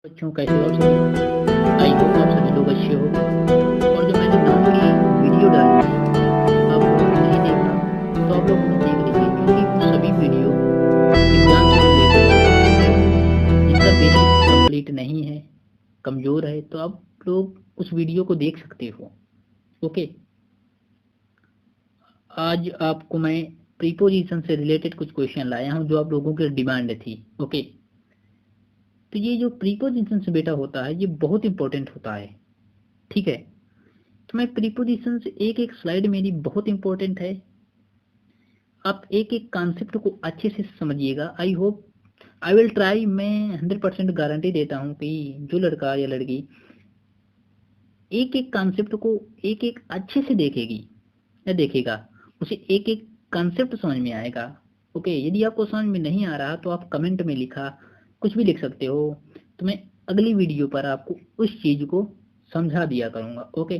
बच्चों कैसे हो आप सभी। आई होप आप सभी लोग अच्छे होंगे। और जो मैंने नाम की वीडियो डाली है आप लोगों ने नहीं देखा तो आप लोग उन्हें देख लीजिए, क्योंकि वो सभी वीडियो एग्जाम से रिलेटेड है। ओके, जिनका बेसिक कंप्लीट नहीं है, कमजोर है, तो आप लोग उस वीडियो को देख सकते हो। ओके, आज आपको मैं प्रीपोजिशन से रिलेटेड कुछ क्वेश्चन लाया हूँ जो आप लोगों की डिमांड थी। ओके, तो ये जो प्रीपोजिशन से बेटा होता है ये बहुत इंपॉर्टेंट होता है। ठीक है, तो मैं प्रीपोजिशन से एक एक स्लाइड मेरी बहुत इंपॉर्टेंट है, आप एक एक कॉन्सेप्ट को अच्छे से समझिएगा। I hope I will try, मैं 100% गारंटी देता हूँ कि जो लड़का या लड़की एक एक कॉन्सेप्ट को एक एक अच्छे से देखेगी या देखेगा, उसे एक एक कॉन्सेप्ट समझ में आएगा। ओके, यदि आपको समझ में नहीं आ रहा तो आप कमेंट में लिखा कुछ भी लिख सकते हो, तो मैं अगली वीडियो पर आपको उस चीज को समझा दिया करूंगा। ओके,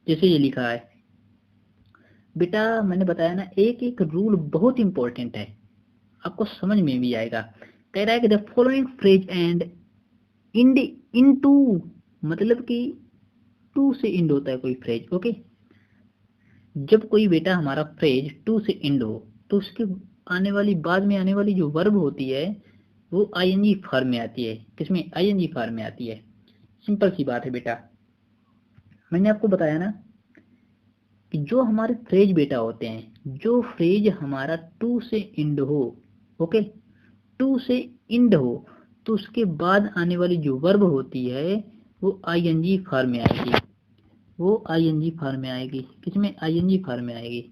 जैसे ये लिखा है बेटा, मैंने बताया ना एक एक रूल बहुत इंपॉर्टेंट है, आपको समझ में भी आएगा। कह रहा है कि the following phrase and end in to, मतलब कि टू से इंड होता है कोई फ्रेज। ओके, जब कोई बेटा हमारा फ्रेज टू से इंड हो तो उसके आने वाली बाद में आने वाली जो वर्ब होती है वो आईएनजी फॉर्म में आती है। किसमें? आईएनजी फॉर्म में आती है। सिंपल सी बात है बेटा, मैंने आपको बताया ना कि जो हमारे फ्रेज बेटा होते हैं, जो फ्रेज हमारा टू से इंड हो, ओके, टू से इंड हो, तो उसके बाद आने वाली जो वर्ब होती है वो आईएनजी फॉर्म में आएगी। वो आईएनजी फॉर्म में आएगी। किसमें? आईएनजी फॉर्म में आएगी।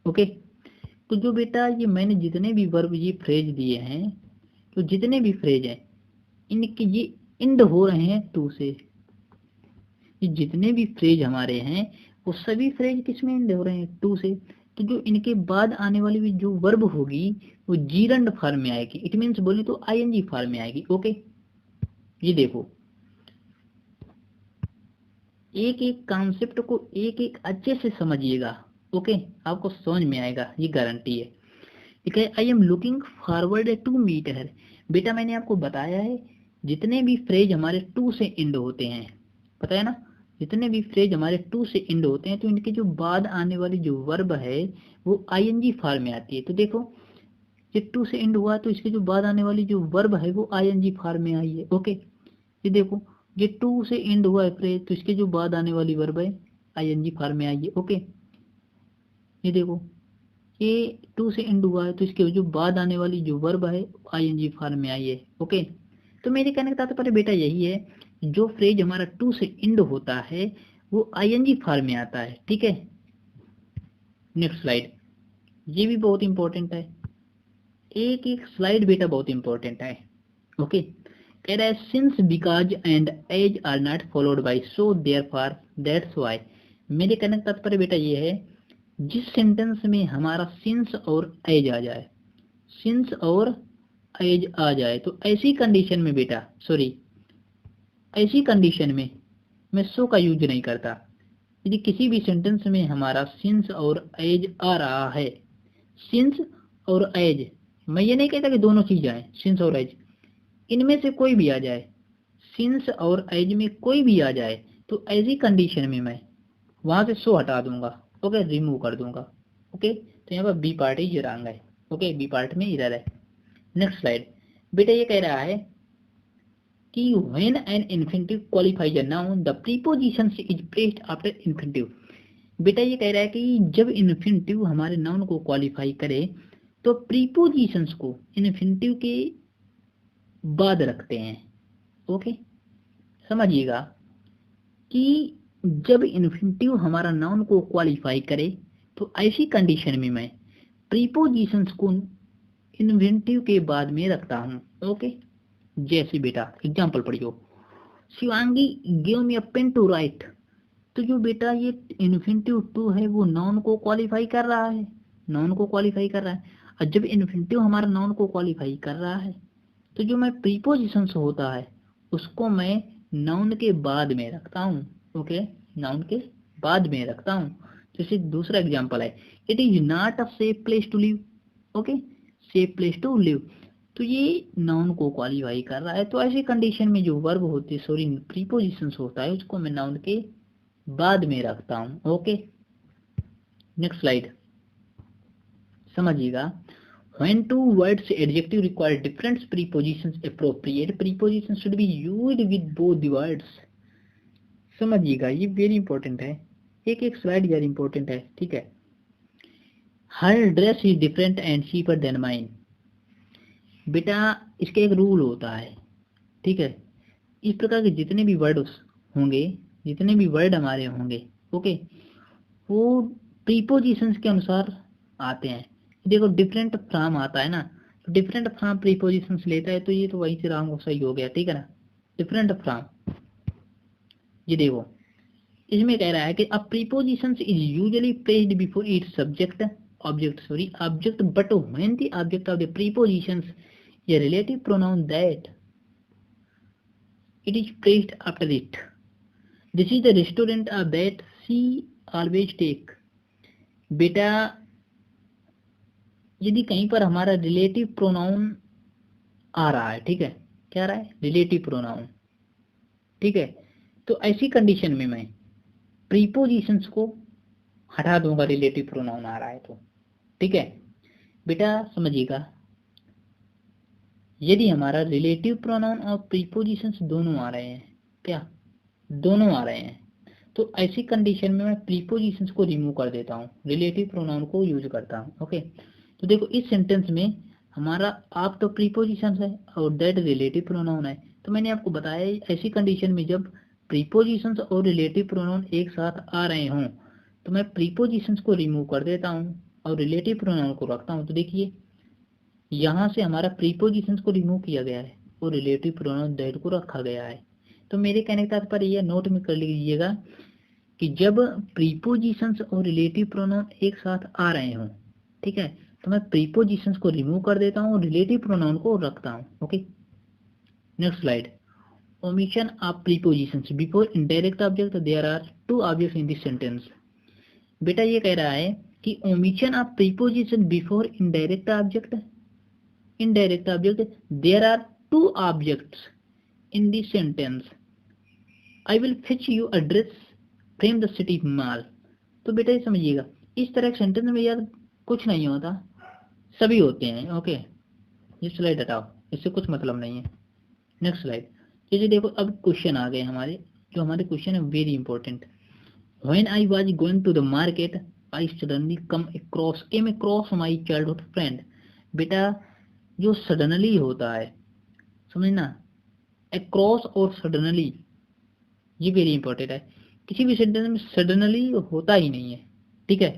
ओके, तो जो बेटा ये मैंने जितने भी वर्ब ये फ्रेज दिए हैं, तो जितने भी फ्रेज हैं इनके ये इंड हो रहे हैं टू से। ये जितने भी फ्रेज हमारे हैं वो सभी फ्रेज किसमें एंड हो रहे हैं? टू से। तो जो इनके बाद आने वाली भी जो वर्ब होगी वो जीरंड फॉर्म में आएगी। इट मीन्स बोले तो आईएनजी फॉर्म में आएगी। ओके, ये देखो, एक एक कॉन्सेप्ट को एक एक अच्छे से समझिएगा। ओके, आपको समझ में आएगा, ये गारंटी है। ठीक है, I am looking forward to meet her. बेटा मैंने आपको बताया है जितने भी फ्रेज हमारे टू से एंड होते हैं, पता है ना, जितने भी फ्रेज हमारे टू से एंड होते हैं तो इनके जो बाद आने वाली जो वर्ब है वो आईएनजी फॉर्म में आती है। तो देखो, ये टू से एंड हुआ तो इसके जो बाद आने वाली जो वर्ब है वो आईएनजी फॉर्म में आई है। ओके, ये देखो, ये टू से एंड हुआ है फ्रेज तो इसके जो बाद आने वाली वर्ब है आईएनजी फॉर्म में आई है। ओके, ये देखो, ये टू से एंड हुआ है तो इसके जो बाद आने वाली जो वर्ब है आईएनजी फॉर्म में आई है। ओके, तो मेरे कहने का तात्पर्य बेटा यही है, जो फ्रेज हमारा टू से एंड होता है वो आईएनजी फॉर्म में आता है। ठीक है, नेक्स्ट स्लाइड, ये भी बहुत इंपॉर्टेंट है। एक एक स्लाइड बेटा बहुत इंपॉर्टेंट है। ओके, कह रहा है since because and as are not followed by so therefore that's why. मेरे कहने का तात्पर्य बेटा ये है, जिस सेंटेंस में हमारा सिंस और एज आ जाए, सिंस और एज आ जाए, तो ऐसी कंडीशन में बेटा, सॉरी, ऐसी कंडीशन में मैं सो का यूज नहीं करता। यदि किसी भी सेंटेंस में हमारा सिंस और एज आ रहा है, सिंस और एज, मैं ये नहीं कहता कि दोनों चीज आए, सिंस और एज, इनमें से कोई भी आ जाए, सिंस और एज में कोई भी आ जाए, तो ऐसी कंडीशन में मैं वहां से सो हटा दूंगा। ओके, रिमूव कर दूंगा। ओके, तो यहाँ पर बी पार्ट ही रॉन्ग है। ओके, बी पार्ट में इरर है। नेक्स्ट स्लाइड, बेटा ये कह रहा है कि when an infinitive qualifies a noun the preposition is placed after infinitive। बेटा ये कह रहा है कि जब इन्फिनिटिव हमारे नाउन को क्वालिफाई करे तो प्रीपोजिशंस को इन्फिनिटिव के बाद रखते हैं। ओके, समझिएगा कि जब इन्फिनिटिव हमारा नाउन को क्वालिफाई करे तो ऐसी कंडीशन में मैं प्रीपोजिशंस को इन्फिनिटिव के बाद में रखता हूँ। ओके, जैसे बेटा एग्जांपल पढ़ियो, Shivangi give me a pen to write. तो जो बेटा ये इन्फिनिटिव टू है वो नाउन को क्वालिफाई कर रहा है, नाउन को क्वालिफाई कर रहा है। और जब इन्फिनिटिव हमारा नाउन को क्वालिफाई कर रहा है तो जो मैं प्रीपोजिशन होता है उसको मैं नाउन के बाद में रखता हूँ। ओके, नाउन के बाद में रखता हूँ। जैसे दूसरा एग्जांपल है, it is not a safe place to live. Okay, safe place to live, तो ये नाउन को क्वालिफाई कर रहा है। तो ऐसी कंडीशन में जो वर्ब होती है, सॉरी प्रीपोजिशंस होता है, उसको मैं नाउन के बाद में रखता हूँ। ओके, नेक्स्ट स्लाइड समझिएगा। When two words adjective require different prepositions appropriate prepositions should be used with both the words। समझिएगा, ये वेरी इंपॉर्टेंट है, एक एक स्लाइड वेरी इंपॉर्टेंट है, ठीक है। Her dress is different and cheaper than mine. बेटा इसका एक रूल होता है, ठीक है। इस प्रकार के जितने भी वर्ड होंगे, जितने भी वर्ड हमारे होंगे, ओके, वो प्रीपोजिशंस के अनुसार आते हैं। देखो डिफरेंट फ्रॉम आता है ना, तो डिफरेंट फ्रॉम प्रीपोजिशंस लेता है, तो ये तो वहीं से राम सही हो गया, ठीक है ना। डिफरेंट फ्रॉम, ये देखो इसमें कह रहा है कि a prepositions is usually placed before its subject object but when the object of the prepositions a relative pronoun that it is placed after it. This is the restaurant that she always take। बेटा यदि कहीं पर हमारा relative pronoun आ रहा है, ठीक है, क्या आ रहा है, रिलेटिव प्रोनाउन, ठीक है, तो ऐसी कंडीशन में मैं प्रीपोजिशंस को हटा दूंगा, रिलेटिव प्रोनाउन आ रहा है तो, ठीक है। बेटा समझिएगा, यदि हमारा रिलेटिव प्रोनाउन और प्रीपोजिशंस दोनों आ रहे हैं, क्या दोनों आ रहे हैं, तो ऐसी कंडीशन में मैं प्रीपोजिशंस को रिमूव कर देता हूँ, रिलेटिव प्रोनाउन को यूज करता हूँ। ओके, तो देखो इस सेंटेंस में हमारा आप तो प्रीपोजिशंस है और दैट रिलेटिव प्रोनाउन है। तो मैंने आपको बताया ऐसी कंडीशन में जब प्रीपोजिशंस और रिलेटिव प्रोनाउन एक साथ आ रहे हों तो मैं प्रीपोजिशंस को रिमूव कर देता हूँ और रिलेटिव प्रोनाउन को रखता हूँ। तो देखिए यहाँ से हमारा प्रीपोजिशंस को रिमूव किया गया है और रिलेटिव प्रोनाउन दैट को रखा गया है। तो मेरे कहने का तात्पर्य यह नोट में कर लीजिएगा कि जब प्रीपोजिशंस और रिलेटिव प्रोनाउन एक साथ आ रहे हों, ठीक है, तो मैं प्रीपोजिशंस को रिमूव कर देता हूँ और रिलेटिव प्रोनाउन को रखता हूँ। Okay, next slide. Omission of prepositions before indirect object, there are two objects in this sentence. बेटा ये कह रहा है कि omission of preposition before indirect object, there are two objects in the sentence, I will fetch you a dress from the city mall। तो बेटा ये समझिएगा, इस तरह के सेंटेंस में यार कुछ नहीं होता, सभी होते हैं। ओके, ये स्लाइड हटाओ, इससे कुछ मतलब नहीं है। Next slide. ये देखो अब क्वेश्चन आ गए हमारे, जो हमारे क्वेश्चन है very important. When I was going to the market, I suddenly came across my childhood friend। बेटा जो सडनली होता है, समझना, अक्रॉस और सडनली ये वेरी इंपॉर्टेंट है। किसी भी सेंटेंस में सडनली होता ही नहीं है, ठीक है,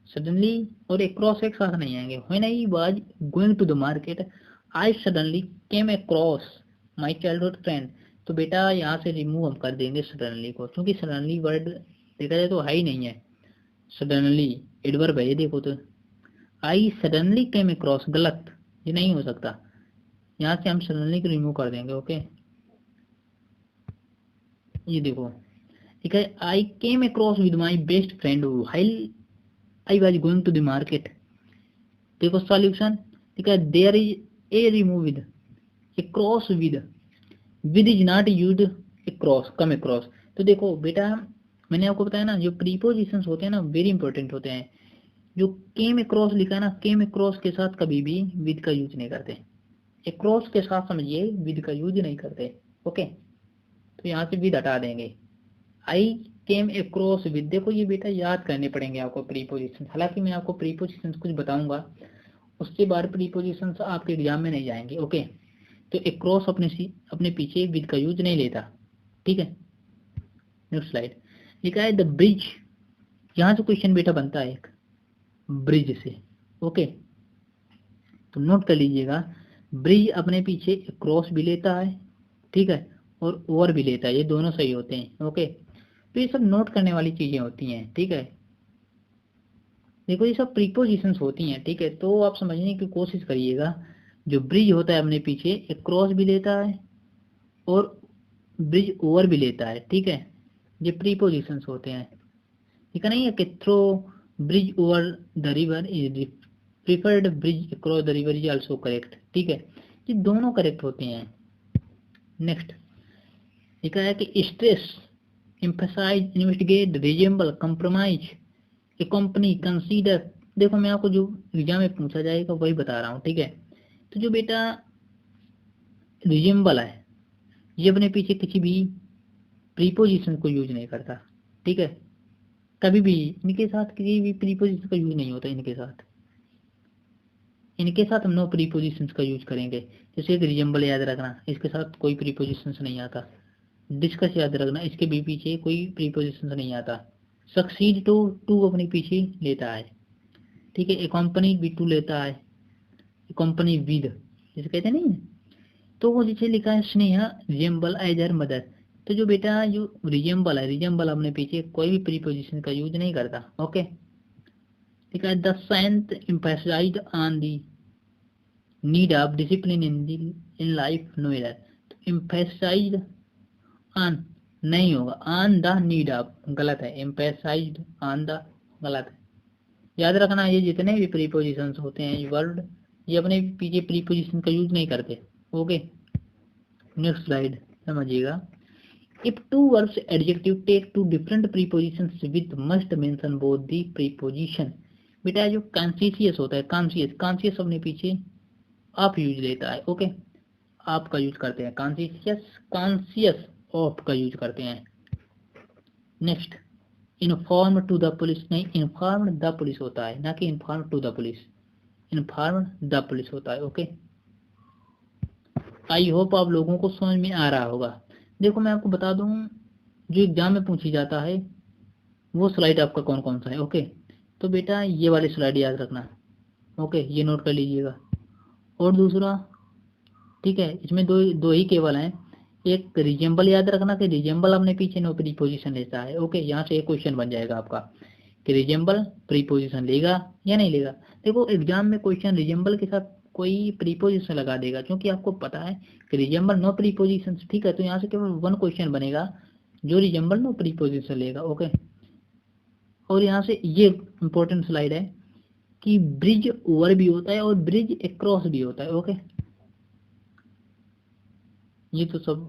सडनली और अक्रॉस एक साथ नहीं आएंगे। When I was going to the market I suddenly came across my childhood friend. तो बेटा यहाँ से रिमूव हम कर देंगे सडनली को, क्योंकि सडनली वर्ड देखा जाए तो है ही नहीं है, सडनली एडवर्ब है। ये देखो तो आई सडनली केम अक्रॉस, गलत, ये नहीं हो सकता, यहाँ से हम सडनली को रिमूव कर देंगे। ओके, ये देखो, ठीक है, I came across with my best friend while I was going to the market. देखो सॉल्यूशन, ठीक है, there is a remove with, across with is not used, across come across. तो देखो बेटा मैंने आपको बताया ना, जो प्रीपोजिशंस होते हैं ना वेरी इंपॉर्टेंट होते हैं। जो केम अक्रॉस लिखा है ना, केम अक्रॉस के साथ कभी भी विद का यूज नहीं करते, अक्रॉस के साथ समझिए विद का यूज नहीं करते। ओके, तो यहाँ से विद हटा देंगे, आई केम अक्रॉस विद। देखो ये बेटा याद करने पड़ेंगे आपको प्रीपोजिशन, हालांकि मैं आपको प्रीपोजिशन कुछ बताऊंगा, उसके बाद प्रीपोजिशन आपके एग्जाम में नहीं जाएंगे। ओके, तो अक्रॉस अपने पीछे विद का यूज नहीं लेता, ठीक है। Next slide. लिखा है द ब्रिज, यहाँ से क्वेश्चन बेटा बनता है एक ब्रिज से। ओके, तो नोट कर लीजिएगा, ब्रिज अपने पीछे क्रॉस भी लेता है, ठीक है, और ओवर भी लेता है, ये दोनों सही होते हैं। ओके, तो ये सब नोट करने वाली चीजें होती हैं, ठीक है। देखो ये सब प्रीपोजिशंस होती हैं, ठीक है, तो आप समझने की कोशिश करिएगा। जो ब्रिज होता है अपने पीछे एक क्रॉस भी लेता है और ब्रिज ओवर भी लेता है, ठीक है, ये प्रीपोजिशंस होते हैं, ठीक है। नहीं है कि throw bridge over the river is preferred bridge across the river is also correct, ठीक है, ये दोनों करेक्ट होते हैं। नेक्स्ट लिखा है कि stress, emphasise, investigate, resemble, compromise, accompany, consider. देखो मैं आपको जो एग्जाम में पूछा जाएगा वही बता रहा हूँ, ठीक है। तो जो बेटा रिजेंबल है ये अपने पीछे किसी भी प्रीपोजिशन को यूज नहीं करता, ठीक है, कभी भी इनके साथ किसी भी प्रीपोजिशन का यूज नहीं होता। इनके साथ हम नो प्रीपोजिशन का यूज करेंगे। जैसे एक रिजेंबल याद रखना, इसके साथ कोई प्रीपोजिशन नहीं आता। डिस्कस याद रखना, इसके भी पीछे कोई प्रीपोजिशन नहीं आता। सक्सीड टू, टू अपने पीछे लेता है, ठीक है। कंपनी भी टू लेता है, कंपनी विद जैसे कहते नहीं है। तो वो जैसे लिखा है स्नेहा रिजेंबल एजर मदर, तो जो बेटा जो रिजेंबल है, रिजेंबल अपने पीछे कोई भी प्रीपोजिशन का यूज नहीं करता। ओके, ठीक है। The saint emphasised on the need of discipline in life no error, तो एम्फसाइज्ड ऑन नहीं होगा, ऑन द नीड ऑफ गलत है, एम्फसाइज्ड ऑन द गलत है। याद रखना ये जितने भी प्रीपोजिशंस होते हैं ये वर्ड, ये अपने पीछे प्रीपोजिशन का यूज नहीं करते। ओके, नेक्स्ट स्लाइड समझिएगा। If two verbs adjective take two different prepositions with must mention both the preposition. बेटा जो कॉन्शियस होता है, कॉन्शियस, कॉन्शियस अपने पीछे आप यूज लेता है। ओके, आप का यूज करते हैं, कॉन्शियस, कॉन्शियस ऑफ का यूज करते हैं। Next inform to the police, नहीं इन्फॉर्म द पुलिस होता है, ना कि inform to the police, inform the police होता है। ओके, आई होप आप लोगों को समझ में आ रहा होगा। देखो मैं आपको बता दूं जो एग्जाम में पूछी जाता है वो स्लाइड आपका कौन कौन सा है। ओके, तो बेटा ये वाली स्लाइड याद रखना। ओके, ये नोट कर लीजिएगा। और दूसरा, ठीक है, इसमें दो दो ही केवल हैं। एक रिजेंबल याद रखना कि रिजेंबल अपने पीछे नो प्रीपोजिशन लेता है। ओके, यहाँ से एक क्वेश्चन बन जाएगा आपका कि रिजेंबल प्रीपोजिशन लेगा या नहीं लेगा। देखो एग्जाम में क्वेश्चन रिजेंबल के साथ कोई प्रीपोजिशन लगा देगा, क्योंकि आपको पता है कि रिजेंबल नो प्रीपोजिशन, ठीक है। तो यहाँ से केवल वन क्वेश्चन बनेगा जो रिजेंबल नो प्रीपोजिशन लेगा। ओके, और यहाँ से ये इंपॉर्टेंट स्लाइड है कि ब्रिज ओवर भी होता है और ब्रिज अक्रॉस भी होता है। ओके, ये तो सब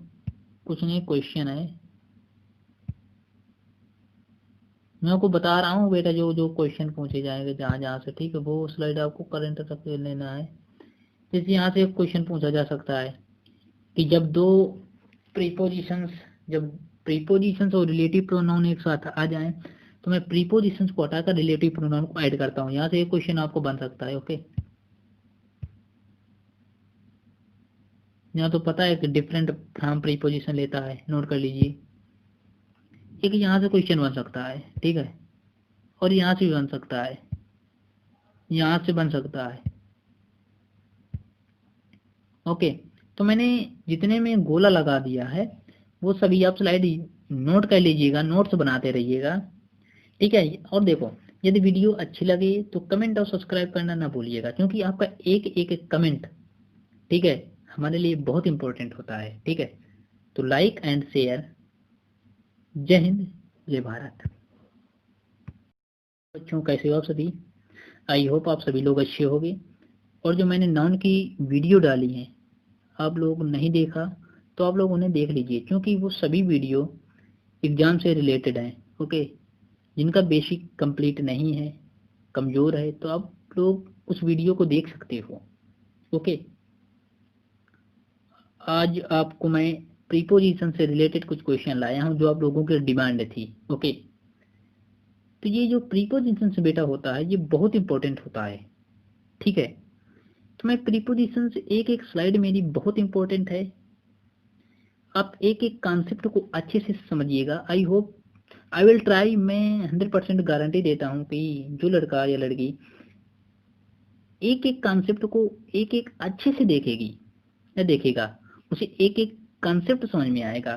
कुछ नहीं क्वेश्चन है, मैं आपको बता रहा हूँ बेटा जो जो क्वेश्चन पूछे जाएंगे जहाँ जहाँ से, ठीक है, वो स्लाइड आपको करंट तक लेना है। जैसे यहाँ से एक क्वेश्चन पूछा जा सकता है कि जब दो प्रीपोजिशंस, जब प्रीपोजिशंस और रिलेटिव प्रोनाउन एक साथ आ जाएं तो मैं प्रीपोजिशंस को हटाकर रिलेटिव प्रोनाउन को ऐड करता हूँ। यहाँ से एक क्वेश्चन आपको बन सकता है। ओके, यहाँ तो पता है कि डिफरेंट फ्रॉम प्रीपोजिशन लेता है, नोट कर लीजिए। एक यहाँ से क्वेश्चन बन सकता है, ठीक है, और यहाँ से भी बन सकता है, यहाँ से बन सकता है। ओके, तो मैंने जितने में गोला लगा दिया है वो सभी आप स्लाइड नोट कर लीजिएगा, नोट्स बनाते रहिएगा, ठीक है। और देखो यदि वीडियो अच्छी लगे तो कमेंट और सब्सक्राइब करना ना भूलिएगा, क्योंकि आपका एक एक कमेंट, ठीक है, हमारे लिए बहुत इंपॉर्टेंट होता है, ठीक है। तो लाइक एंड शेयर। जय हिंद, जय भारत। बच्चों कैसे हो आप सभी? आई होप आप सभी लोग अच्छे होंगे। और जो मैंने नाउन की वीडियो डाली है आप लोग नहीं देखा तो आप लोग उन्हें देख लीजिए, क्योंकि वो सभी वीडियो एग्जाम से रिलेटेड हैं। ओके, जिनका बेसिक कंप्लीट नहीं है, कमजोर है, तो आप लोग उस वीडियो को देख सकते हो। ओके, आज आपको मैं प्रीपोजिशन से रिलेटेड कुछ क्वेश्चन लाया हूं जो आप लोगों की डिमांड थी। ओके, तो ये जो प्रीपोजिशन से बेटा होता है ये बहुत इंपॉर्टेंट होता है, ठीक है। तो मैं प्रीपोजिशन से एक एक स्लाइड मेरी बहुत इंपॉर्टेंट है, आप एक एक कॉन्सेप्ट को अच्छे से समझिएगा। I hope, I will try, मैं 100% गारंटी देता हूँ कि जो लड़का या लड़की एक एक कॉन्सेप्ट को एक एक अच्छे से देखेगी या देखेगा उसे एक एक कॉन्सेप्ट समझ में आएगा।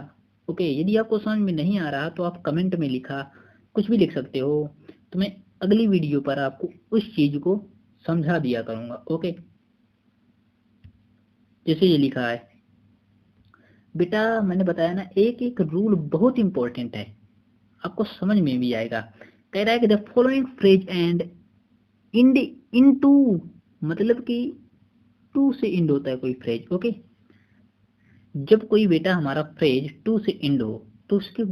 ओके, यदि आपको समझ में नहीं आ रहा तो आप कमेंट में लिखा, कुछ भी लिख सकते हो, तो मैं अगली वीडियो पर आपको उस चीज को समझा दिया करूंगा। ओके, जैसे ये लिखा है बेटा, मैंने बताया ना एक एक रूल बहुत इंपॉर्टेंट है, आपको समझ में भी आएगा। कह रहा है कि the following phrase and end into मतलब कि टू से इंड होता है कोई फ्रेज। ओके, जब कोई बेटा हमारा फ्रेज टू से इंड हो तो उसके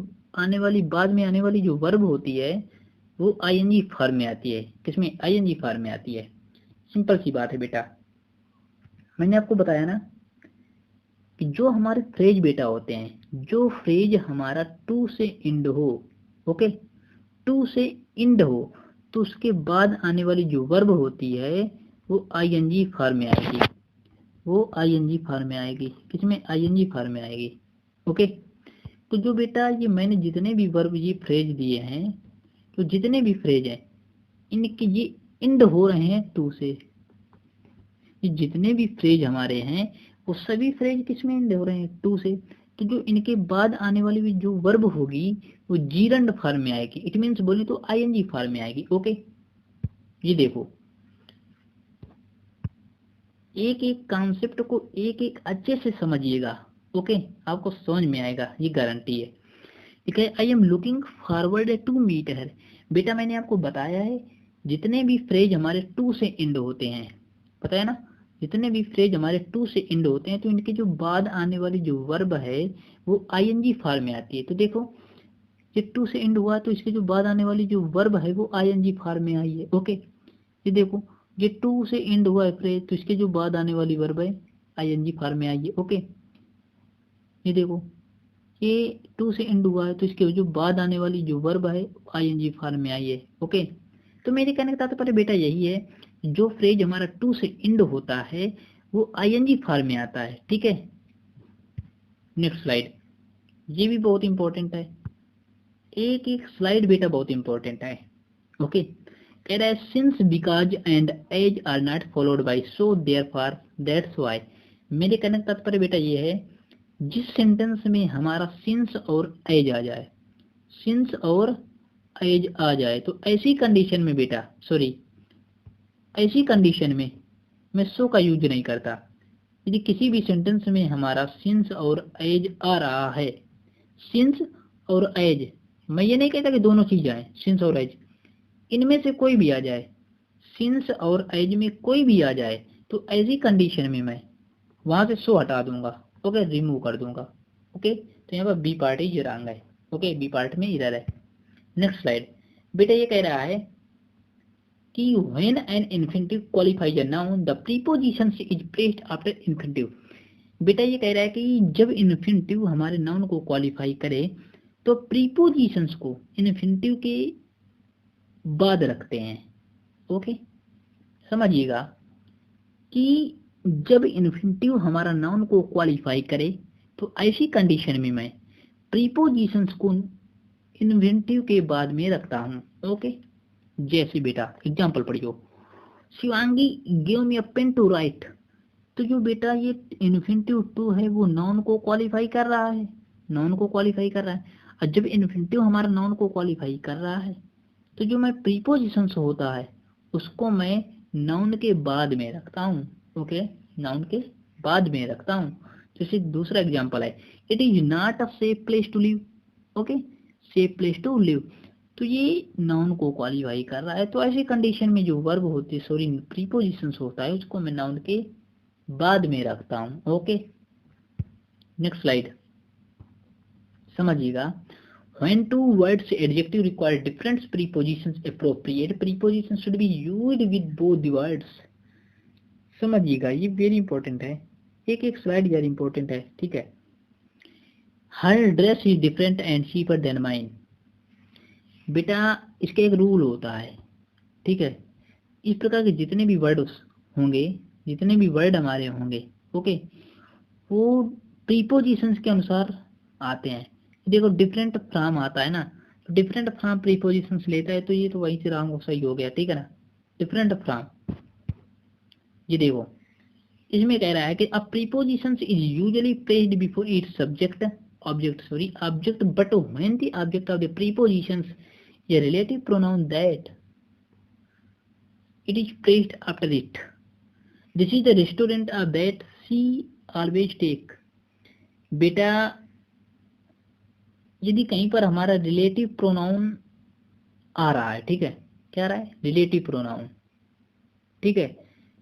आने वाली बाद में आने वाली जो वर्ब होती है वो आईएनजी फॉर्म में आती है। किसमें? आईएनजी फॉर्म में आती है। सिंपल सी बात है बेटा, मैंने आपको बताया ना कि जो हमारे फ्रेज बेटा होते हैं, जो फ्रेज हमारा टू से इंड हो, ओके, टू से इंड हो तो उसके बाद आने वाली जो वर्ब होती है वो आईएनजी फॉर्म में आएगी। वो आईएनजी फॉर्म में आएगी। किसमें? आईएनजी फॉर्म में आएगी। ओके, तो जो बेटा ये मैंने जितने भी वर्ब ये फ्रेज दिए हैं, तो जितने भी फ्रेज हैं इनके ये इंड हो रहे हैं टू से। ये जितने भी फ्रेज हमारे हैं वो सभी फ्रेज किसमें इंड हो रहे हैं? टू से। तो जो इनके बाद आने वाली भी जो वर्ब होगी वो जीरंड फॉर्म में आएगी। इट मीन्स बोले तो आईएनजी फॉर्म में आएगी। ओके, ये देखो, एक एक कॉन्सेप्ट को एक एक अच्छे से समझिएगा। ओके, आपको समझ में आएगा, ये गारंटी है। ठीक है, I am looking forward to meet her. बेटा मैंने आपको बताया है जितने भी फ्रेज हमारे टू से इंड होते हैं, पता है ना, जितने भी फ्रेज हमारे टू से इंड होते हैं तो इनके जो बाद आने वाली जो वर्ब है वो आईएनजी फॉर्म में आती है। तो देखो, ये टू से इंड हुआ तो इसके जो बाद आने वाली जो वर्ब है वो आईएनजी फॉर्म में आई है। ओके, ये देखो, ये टू से इंड हुआ है फ्रेज तो इसके जो बाद आने वाली वर्ब है आईएनजी फॉर्म में आई है। ओके, ये देखो, ये टू से इंड हुआ है तो इसके जो बाद आने वाली जो वर्ब है आईएनजी फॉर्म में आई है। ओके, तो मेरे कहने का तात्पर्य बेटा यही है, जो फ्रेज हमारा टू से इंड होता है वो आईएनजी फॉर्म में आता है। ठीक है, नेक्स्ट स्लाइड, ये भी बहुत इंपॉर्टेंट है। एक एक स्लाइड बेटा बहुत इंपॉर्टेंट है। ओके, कह रहा है since because and as are not followed by so therefore that's why. मेरे कहने का तात्पर्य बेटा ये है, जिस सेंटेंस में हमारा सिंस और एज आ जाए, सिंस और एज आ जाए तो ऐसी कंडीशन में बेटा, सॉरी, ऐसी कंडीशन में मैं सो का यूज नहीं करता। यदि किसी भी सेंटेंस में हमारा सिंस और एज आ रहा है, सिंस और एज, मैं ये नहीं कहता कि दोनों चीज आए, सिंस और एज, इनमें से कोई भी आ जाए, सिंस और एज में कोई भी आ जाए तो ऐसी कंडीशन में मैं वहां से सो हटा दूंगा। ओके, रिमूव कर दूंगा। ओके, तो यहाँ पर बी पार्ट ही रॉन्ग है। ओके, बी पार्ट में इरर है। नेक्स्ट स्लाइड, बेटा ये कह रहा है कि when an infinitive qualifies a noun the preposition is placed after infinitive। बेटा ये कह रहा है कि जब इन्फिनिटिव हमारे नाउन को क्वालिफाई करे तो प्रीपोजिशंस को इन्फिनिटिव के बाद रखते हैं। ओके, समझिएगा कि जब इन्फिनिटिव हमारा नाउन को क्वालिफाई करे तो ऐसी कंडीशन में मैं प्रीपोजिशंस को इन्फिनिटिव के बाद में रखता हूँ। ओके, जैसे बेटा एग्जाम्पल पढ़ियो, Shivangi give me a pen to write. तो जो बेटा ये इन्फिनिटिव टू है वो नाउन को क्वालिफाई कर रहा है, नाउन को क्वालिफाई कर रहा है। और जब इन्फिनिटिव हमारा नाउन को क्वालिफाई कर रहा है तो जो मैं प्रीपोजिशन होता है उसको मैं नाउन के बाद में रखता हूँ। ओके, नाउन के बाद में रखता हूँ। जैसे दूसरा एग्जाम्पल है, it is not a safe place to live. Okay, safe place to live, तो ये नाउन को क्वालिफाई कर रहा है। तो ऐसी कंडीशन में जो वर्ब होती है, सॉरी प्रीपोजिशन होता है, उसको मैं नाउन के बाद में रखता हूँ। ओके, नेक्स्ट स्लाइड समझिएगा, when two words adjective require different prepositions, appropriate preposition should be used with both the words। समझिएगा, ये वेरी इंपॉर्टेंट है, एक एक स्लाइड यार इंपॉर्टेंट है। ठीक है, her dress is different and cheaper than mine. बेटा इसका एक रूल होता है। ठीक है, इस प्रकार के जितने भी वर्ड होंगे, जितने भी वर्ड हमारे होंगे, ओके, वो प्रीपोजिशंस के अनुसार आते हैं। देखो डिफरेंट फ्रॉम आता है ना, तो डिफरेंट फ्रॉम प्रीपोजिशंस लेता है, तो ये तो वहीं से रॉन्ग सही हो गया। ठीक है ना, डिफरेंट फ्रॉम, ये देखो इसमें कह रहा है कि a prepositions is usually placed before its subject object but when the object of the prepositions a relative pronoun that it is placed after it। This is the restaurant of that she always take। बेटा यदि कहीं पर हमारा relative pronoun आ रहा है, ठीक है, क्या आ रहा है, रिलेटिव प्रोनाउन, ठीक है।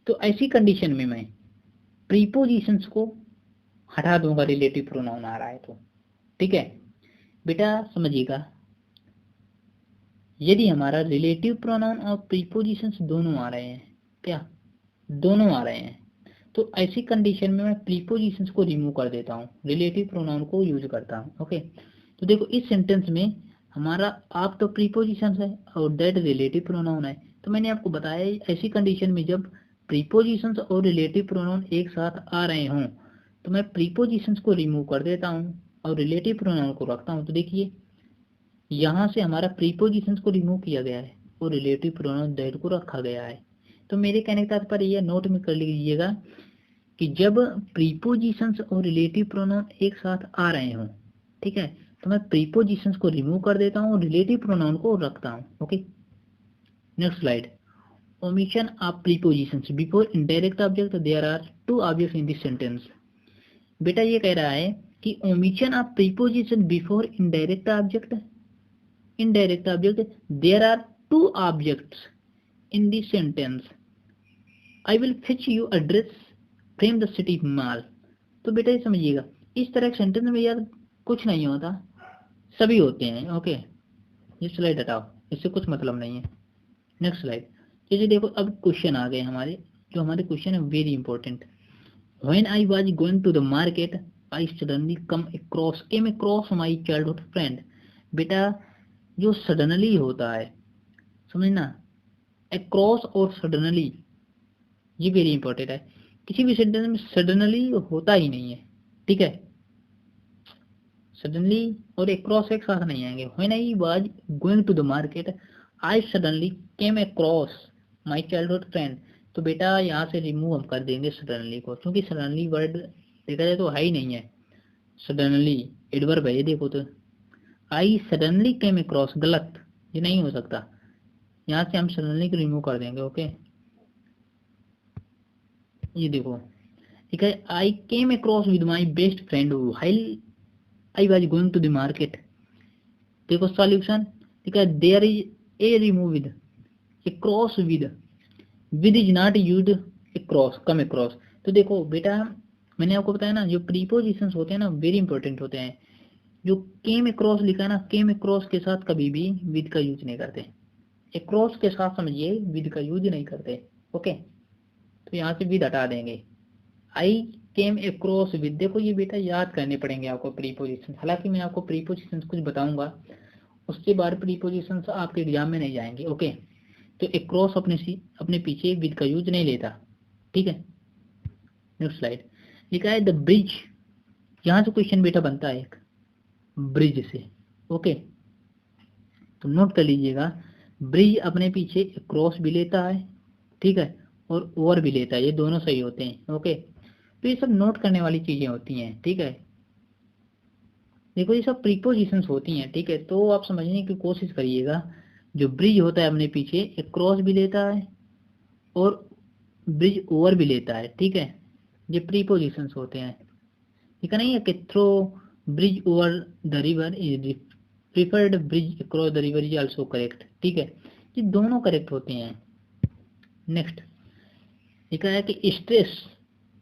तो ऐसी कंडीशन में मैं प्रीपोजिशंस को हटा दूंगा, रिलेटिव प्रोनाउन आ रहा है तो, ठीक है बेटा समझिएगा। यदि हमारा रिलेटिव प्रोनाउन और प्रीपोजिशंस दोनों आ रहे हैं, क्या दोनों आ रहे हैं, तो ऐसी कंडीशन में मैं प्रीपोजिशंस को रिमूव कर देता हूँ, रिलेटिव प्रोनाउन को यूज करता हूँ। ओके, तो देखो इस सेंटेंस में हमारा आप तो प्रीपोजिशंस है और दैट रिलेटिव प्रोनाउन है। तो मैंने आपको बताया ऐसी कंडीशन में जब प्रीपोजिशंस और रिलेटिव प्रोनाउन एक साथ आ रहे हों तो मैं प्रीपोजिशंस को रिमूव कर देता हूँ और रिलेटिव प्रोनाउन को रखता हूँ। तो देखिए यहाँ से हमारा प्रीपोजिशंस को रिमूव किया गया है और रिलेटिव प्रोनाउन दैट को रखा गया है। तो मेरे कहने का तात्पर्य यह नोट में कर लीजिएगा कि जब प्रीपोजिशंस और रिलेटिव प्रोनाउन एक साथ आ रहे हों, ठीक है, तो मैं प्रीपोजिशंस को रिमूव कर देता हूँ और रिलेटिव प्रोनाउन को रखता हूँ। Okay, next slide. Omission of prepositions before indirect object, there are two objects in this sentence. बेटा ये कह रहा है कि omission of preposition before indirect object, there are two objects in the sentence. I will fetch you address from the city mall. तो बेटा ये समझिएगा इस तरह के सेंटेंस में यार कुछ नहीं होता, सभी होते हैं। ओके, ये स्लाइड हटाओ, इससे कुछ मतलब नहीं है। Next slide. ये देखो अब क्वेश्चन आ गए हमारे, जो हमारे क्वेश्चन है very important. When I was going to the market, I suddenly came across my childhood friend. बेटा जो सडनली होता है समझना, अक्रॉस और सडनली ये वेरी इंपॉर्टेंट है। किसी भी सेंटेंस में सडनली होता ही नहीं है, ठीक है, सडनली और अक्रॉस एक साथ नहीं आएंगे। When I was going to the market I suddenly came across my childhood friend. तो बेटा यहाँ से रिमूव हम कर देंगे सडनली को, क्योंकि सडनली वर्ड देखा जाए तो है ही नहीं है, सडनली एडवर्ब है। देखो तो आई सडनली केम अक्रॉस, गलत, ये नहीं हो सकता, यहाँ से हम सडनली को रिमूव कर देंगे। ओके, ये देखो ठीक है, I came across with my best friend while I was going to the market. देखो सॉल्यूशन, ठीक है, there is a remove with, across with is not used, across come across. तो देखो बेटा मैंने आपको बताया ना, जो प्रीपोजिशंस होते हैं ना वेरी इंपॉर्टेंट होते हैं। जो केम अक्रॉस लिखा है ना, केम अक्रॉस के साथ कभी भी विद का यूज नहीं करते, अक्रॉस के साथ समझिए विद का यूज नहीं करते। ओके, तो यहाँ से विद हटा देंगे, आई केम अक्रॉस विद। देखो ये बेटा याद करने पड़ेंगे आपको प्रीपोजिशन, हालांकि मैं आपको प्रीपोजिशन कुछ बताऊंगा, उसके बाद प्रीपोजिशन आपके एग्जाम में नहीं जाएंगे। ओके, तो अक्रॉस अपने पीछे विद का यूज नहीं लेता, ठीक है। Next slide. लिखा है द ब्रिज, यहाँ से क्वेश्चन बेटा बनता है एक ब्रिज से। ओके, तो नोट कर लीजिएगा, ब्रिज अपने पीछे क्रॉस भी लेता है, ठीक है, और ओवर भी लेता है, ये दोनों सही होते हैं। ओके, तो ये सब नोट करने वाली चीजें होती हैं, ठीक है। देखो ये सब प्रीपोजिशंस होती हैं, ठीक है, तो आप समझने की कोशिश करिएगा। जो ब्रिज होता है अपने पीछे क्रॉस भी लेता है और ब्रिज ओवर भी लेता है, ठीक है, ये प्रीपोजिशंस होते हैं। ठीक है, नहीं है कि throw bridge over the river is preferred, bridge across the river is also correct, ठीक है, ये दोनों करेक्ट होते हैं। नेक्स्ट लिखा है कि stress,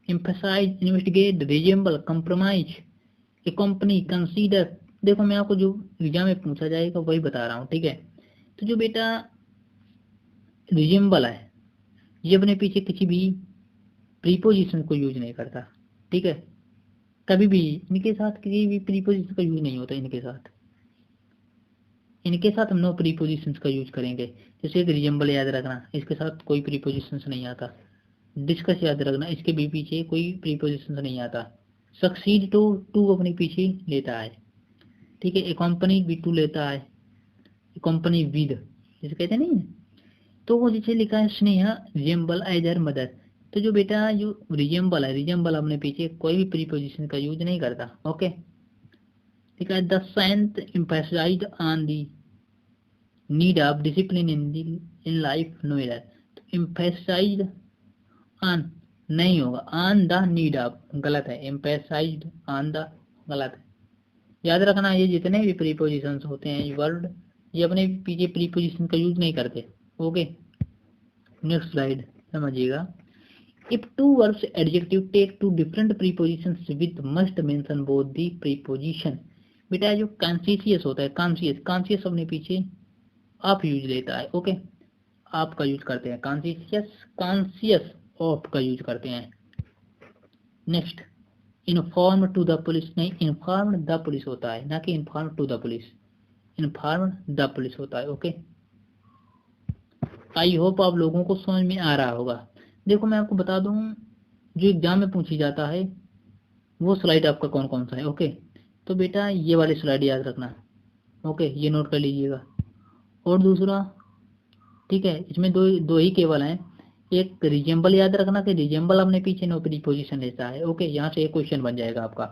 emphasise, investigate, resemble, compromise, company, consider. देखो मैं आपको जो एग्जाम में पूछा जाएगा वही बता रहा हूँ, ठीक है। तो जो बेटा रिजेंबल है ये अपने पीछे किसी भी प्रीपोजिशन को यूज नहीं करता, ठीक है, कभी भी इनके साथ किसी भी प्रीपोजिशन का यूज नहीं होता। इनके साथ हम नो प्रीपोजिशंस का यूज करेंगे। जैसे एक रिजेंबल याद रखना, इसके साथ कोई प्रीपोजिशंस नहीं आता। डिस्कस याद रखना, इसके भी पीछे कोई प्रीपोजिशंस नहीं आता। सक्सीड टू अपने पीछे लेता है, ठीक है, एकम्पनी भी टू लेता है, कंपनी विद जैसे कहते नहीं है। तो वो जैसे लिखा है Sneha resemble as her mother. तो जो बेटा जो रिजेंबल है, रिजेंबल अपने पीछे कोई भी प्रीपोजिशन का यूज नहीं करता। ओके, ठीक है। The saint emphasised on the need of discipline in life no error. तो एम्फसाइज्ड ऑन नहीं होगा, ऑन द नीड ऑफ गलत है, एम्फसाइज्ड ऑन द गलत है। याद रखना ये जितने भी प्रीपोजिशंस होते हैं ये वर्ड ये अपने पीछे प्रीपोजिशन का यूज नहीं करते। Okay, next slide. समझिएगा। If two verbs adjective take two different prepositions with must mention both the preposition. बेटा जो कॉन्शियस होता है, कॉन्शियस अपने पीछे आप यूज लेता है, ओके, आपका यूज करते हैं, कॉन्शियस ऑफ का यूज करते हैं। Next, inform to the police, नहीं इन्फॉर्म द पुलिस होता है, ना कि inform to the police, inform the police होता है, ओके। आई होप आप लोगों को समझ में आ रहा होगा। देखो मैं आपको बता दूं, जो एग्जाम में पूछी जाता है वो स्लाइड आपका कौन कौन सा है, ओके। तो बेटा ये वाली स्लाइड याद रखना, ओके, ये नोट कर लीजिएगा। और दूसरा, ठीक है, इसमें दो दो ही केवल हैं। एक रिजेंबल याद रखना कि रिजेंबल अपने पीछे नो प्रीपोजिशन लेता है, ओके। यहाँ से एक क्वेश्चन बन जाएगा आपका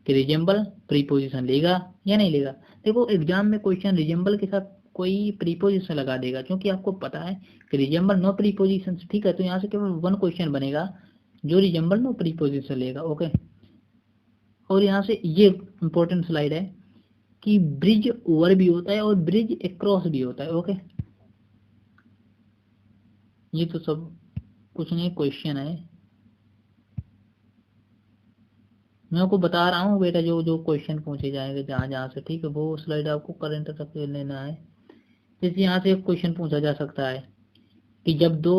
कि रिजेंबल प्रीपोजिशन लेगा या नहीं लेगा। देखो एग्जाम में क्वेश्चन रिजेंबल के साथ कोई प्रीपोजिशन लगा देगा, क्योंकि आपको पता है कि रिजेंबल नो प्रीपोजिशन, ठीक है। तो यहाँ से केवल वन क्वेश्चन बनेगा जो रिजेंबल नो प्रीपोजिशन लेगा, ओके। और यहाँ से ये इंपॉर्टेंट स्लाइड है कि ब्रिज ओवर भी होता है और ब्रिज अक्रॉस भी होता है, ओके। ये तो सब कुछ नहीं क्वेश्चन है, मैं आपको बता रहा हूँ बेटा, जो जो क्वेश्चन पूछे जाएंगे जहाँ जहाँ से, ठीक है, वो स्लाइड आपको करंट तक लेना है। जैसे यहाँ से एक क्वेश्चन पूछा जा सकता है कि जब दो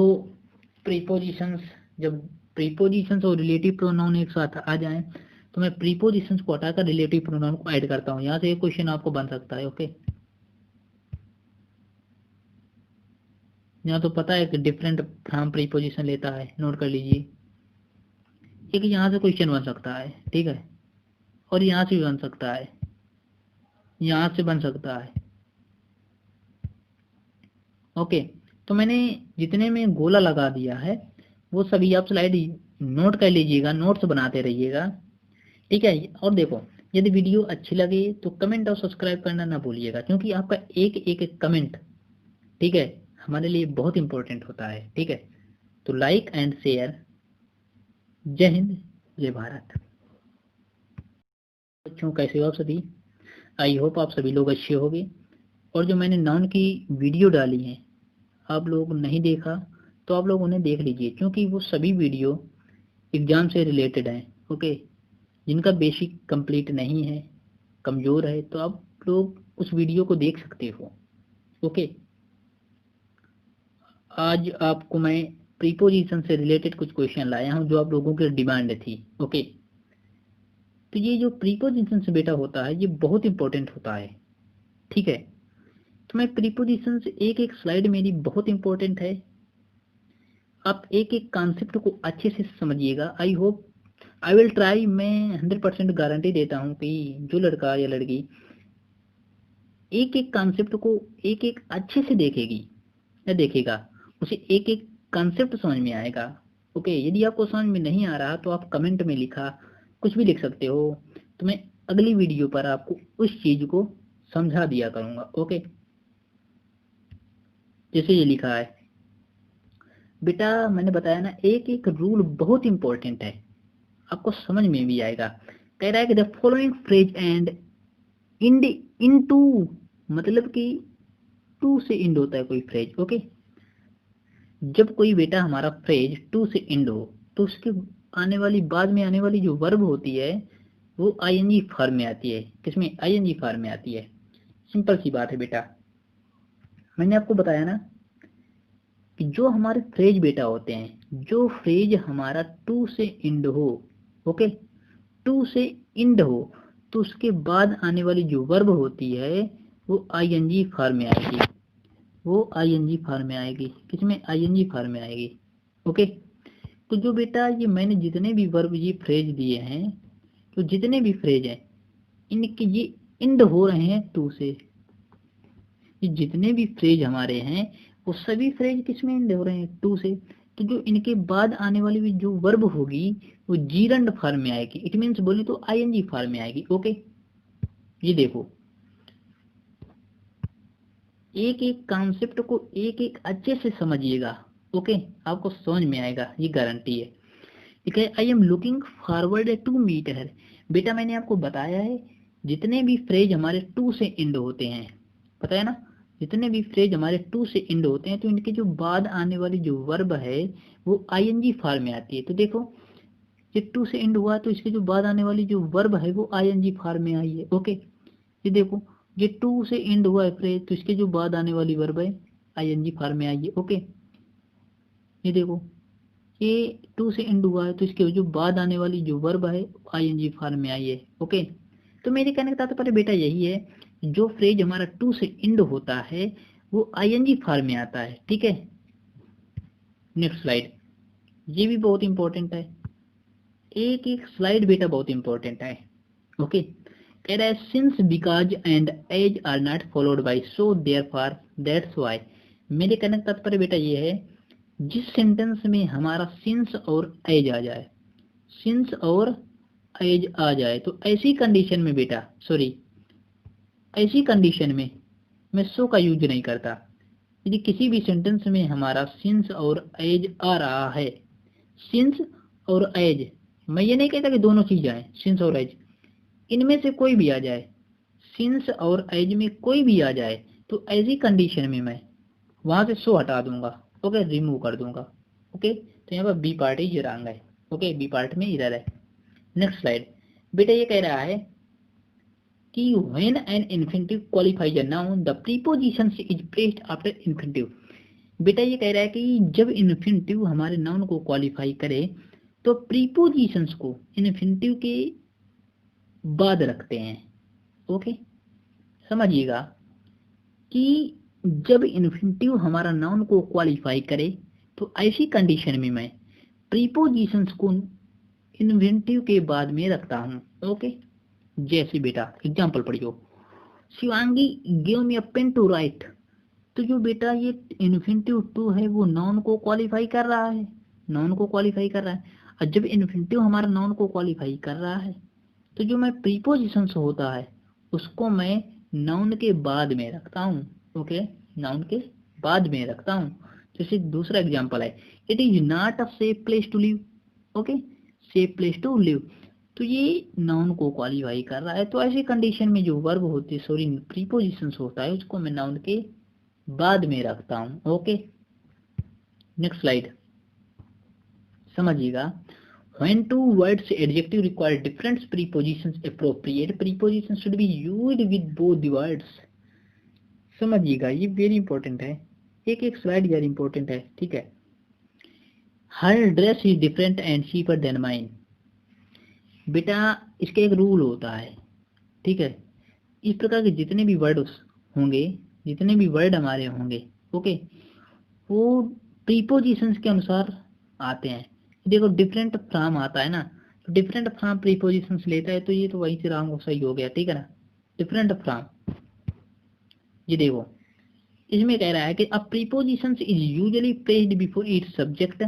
प्रीपोजिशंस, जब प्रीपोजिशंस और रिलेटिव प्रोनाउन एक साथ आ जाएं तो मैं प्रीपोजिशंस को हटाकर रिलेटिव प्रोनाउन को ऐड करता हूँ। यहाँ से एक क्वेश्चन आपको बन सकता है, ओके। यहाँ तो पता है कि डिफरेंट फ्रॉम प्रीपोजिशन लेता है, नोट कर लीजिए। एक यहाँ से क्वेश्चन बन सकता है, ठीक है, और यहाँ से भी बन सकता है, यहाँ से बन सकता है, ओके। तो मैंने जितने में गोला लगा दिया है वो सभी आप स्लाइड नोट कर लीजिएगा, नोट्स बनाते रहिएगा, ठीक है। और देखो यदि वीडियो अच्छी लगे तो कमेंट और सब्सक्राइब करना ना भूलिएगा, क्योंकि आपका एक एक कमेंट, ठीक है, हमारे लिए बहुत इंपॉर्टेंट होता है, ठीक है। तो लाइक एंड शेयर। जय हिंद, जय भारत। बच्चों कैसे हो आप सभी? आई होप आप सभी लोग अच्छे होंगे। और जो मैंने नाउन की वीडियो डाली है, आप लोग नहीं देखा तो आप लोग उन्हें देख लीजिए, क्योंकि वो सभी वीडियो एग्जाम से रिलेटेड हैं, ओके। जिनका बेसिक कंप्लीट नहीं है, कमजोर है, तो आप लोग उस वीडियो को देख सकते हो, ओके। आज आपको मैं प्रीपोजिशन से रिलेटेड कुछ क्वेश्चन लाया हूं जो आप लोगों की डिमांड थी, ओके। तो ये जो प्रीपोजिशन से बेटा होता है ये बहुत इंपॉर्टेंट होता है, ठीक है। तो मैं प्रीपोजिशन से एक एक स्लाइड मेरी बहुत इंपॉर्टेंट है, आप एक एक कॉन्सेप्ट को अच्छे से समझिएगा। I hope, I will try, मैं 100% गारंटी देता हूँ कि जो लड़का या लड़की एक एक कॉन्सेप्ट को एक एक अच्छे से देखेगी या देखेगा, उसे एक एक कॉन्सेप्ट समझ में आएगा, ओके। यदि आपको समझ में नहीं आ रहा तो आप कमेंट में लिखा, कुछ भी लिख सकते हो, तो मैं अगली वीडियो पर आपको उस चीज को समझा दिया करूंगा, ओके। जैसे ये लिखा है बेटा, मैंने बताया ना, एक एक रूल बहुत इंपॉर्टेंट है, आपको समझ में भी आएगा। कह रहा है कि the following phrase and end into, मतलब कि टू से इंड होता है कोई फ्रेज, ओके। जब कोई बेटा हमारा फ्रेज टू से इंड हो तो उसके आने वाली, बाद में आने वाली जो वर्ब होती है वो आईएनजी फॉर्म में आती है। किसमें? आईएनजी फॉर्म में आती है। सिंपल सी बात है बेटा, मैंने आपको बताया ना कि जो हमारे फ्रेज बेटा होते हैं, जो फ्रेज हमारा टू से इंड हो, ओके, टू से इंड हो, तो उसके बाद आने वाली जो वर्ब होती है वो आईएनजी फॉर्म में आएगी, वो आईएनजी फॉर्म में आएगी। किसमें? आईएनजी फॉर्म में आएगी, ओके। तो जो बेटा ये मैंने जितने भी वर्ब ये फ्रेज दिए हैं, तो जितने भी फ्रेज हैं इनके ये इंड हो रहे हैं टू से। ये जितने भी फ्रेज हमारे हैं वो सभी फ्रेज किसमें इंड हो रहे हैं? टू से। तो जो इनके बाद आने वाली भी जो वर्ब होगी वो जीरंड फॉर्म में आएगी, इट मीन्स बोले तो आईएनजी फॉर्म में आएगी, ओके। ये देखो, एक एक कॉन्सेप्ट को एक एक अच्छे से समझिएगा, ओके, आपको समझ में आएगा, ये गारंटी है, ठीक है। I am looking forward to meet her. बेटा मैंने आपको बताया है जितने भी फ्रेज हमारे टू से इंड होते हैं, पता है ना, जितने भी फ्रेज हमारे टू से एंड होते हैं तो इनके जो बाद आने वाली जो वर्ब है वो आईएनजी फॉर्म में आती है। तो देखो ये टू से एंड हुआ तो इसके जो बाद आने वाली जो वर्ब है वो आईएनजी फॉर्म में आई है। ओके, ये देखो ये टू से एंड हुआ है फ्रेज तो इसके जो बाद आने वाली वर्ब है आईएनजी फॉर्म में आई है। ओके, ये देखो ये टू से एंड हुआ है तो इसके जो बाद आने वाली जो वर्ब है आईएनजी फॉर्म में आई है। ओके, तो मेरे कहने का तात्पर्य बेटा यही है, जो फ्रेज हमारा टू से एंड होता है वो आईएनजी फॉर्म में आता है। ठीक है, नेक्स्ट स्लाइड, ये भी बहुत इंपॉर्टेंट है, एक एक स्लाइड बेटा बहुत इंपॉर्टेंट है। ओके, कह रहा है since because and as are not followed by so therefore that's why. मेरे कहने का तात्पर्य बेटा ये है, जिस सेंटेंस में हमारा सिंस और एज आ जाए, सिंस और एज आ जाए तो ऐसी कंडीशन में बेटा ऐसी कंडीशन में मैं सो का यूज नहीं करता। यदि किसी भी सेंटेंस में हमारा सिंस और एज आ रहा है, सिंस और एज, मैं ये नहीं कहता कि दोनों चीज आए, सिंस और एज, इनमें से कोई भी आ जाए, सिंस और एज में कोई भी आ जाए तो ऐसी कंडीशन में मैं वहां से सो हटा दूंगा। ओके, रिमूव कर दूंगा। ओके, तो यहाँ पर बी पार्ट ही रॉन्ग है। ओके, बी पार्ट में इधर है। नेक्स्ट स्लाइड, बेटा ये कह रहा है कि when an infinitive qualifies a noun the preposition is placed after infinitive। बेटा ये कह रहा है कि जब इन्फिनिटिव हमारे नाउन को क्वालिफाई करे तो प्रीपोजिशंस को इन्फिनिटिव के बाद रखते हैं। ओके, समझिएगा कि जब इन्फिनिटिव हमारा नाउन को क्वालिफाई करे तो ऐसी कंडीशन में मैं प्रीपोजिशंस को इन्फिनिटिव के बाद में रखता हूँ। ओके, जैसे बेटा एग्जाम्पल पढ़ियो, Shivangi give me a pen to write. तो जो बेटा ये इन्फिनिटिव टू है वो नाउन को क्वालिफाई कर रहा है, नाउन को क्वालिफाई कर रहा है। और जब इन्फिनिटिव हमारा नाउन को क्वालिफाई कर रहा है तो जो मैं प्रीपोजिशन होता है उसको मैं नाउन के बाद में रखता हूँ। ओके, नाउन के बाद में रखता हूँ। जैसे दूसरा एग्जाम्पल है, it is not a safe place to live. Okay, safe place to live, तो ये नाउन को क्वालिफाई कर रहा है। तो ऐसी कंडीशन में जो वर्ब होती है प्रीपोजिशन होता है उसको मैं नाउन के बाद में रखता हूँ। ओके, नेक्स्ट स्लाइड, समझिएगा, when two words adjective require different prepositions, appropriate preposition should be used with both the words। समझिएगा, ये वेरी इंपॉर्टेंट है, एक एक स्लाइड यार इंपॉर्टेंट है। ठीक है, her dress is different and cheaper than mine. बेटा इसका एक रूल होता है। ठीक है, इस प्रकार के जितने भी वर्ड होंगे, जितने भी वर्ड हमारे होंगे, ओके, वो प्रीपोजिशंस के अनुसार आते हैं। देखो डिफरेंट फ्रॉम आता है ना, तो डिफरेंट फ्रॉम प्रीपोजिशंस लेता है, तो ये तो वहीं से रॉन्ग सही हो गया। ठीक है ना, डिफरेंट फ्रॉम, ये देखो इसमें कह रहा है कि a prepositions is usually placed before its object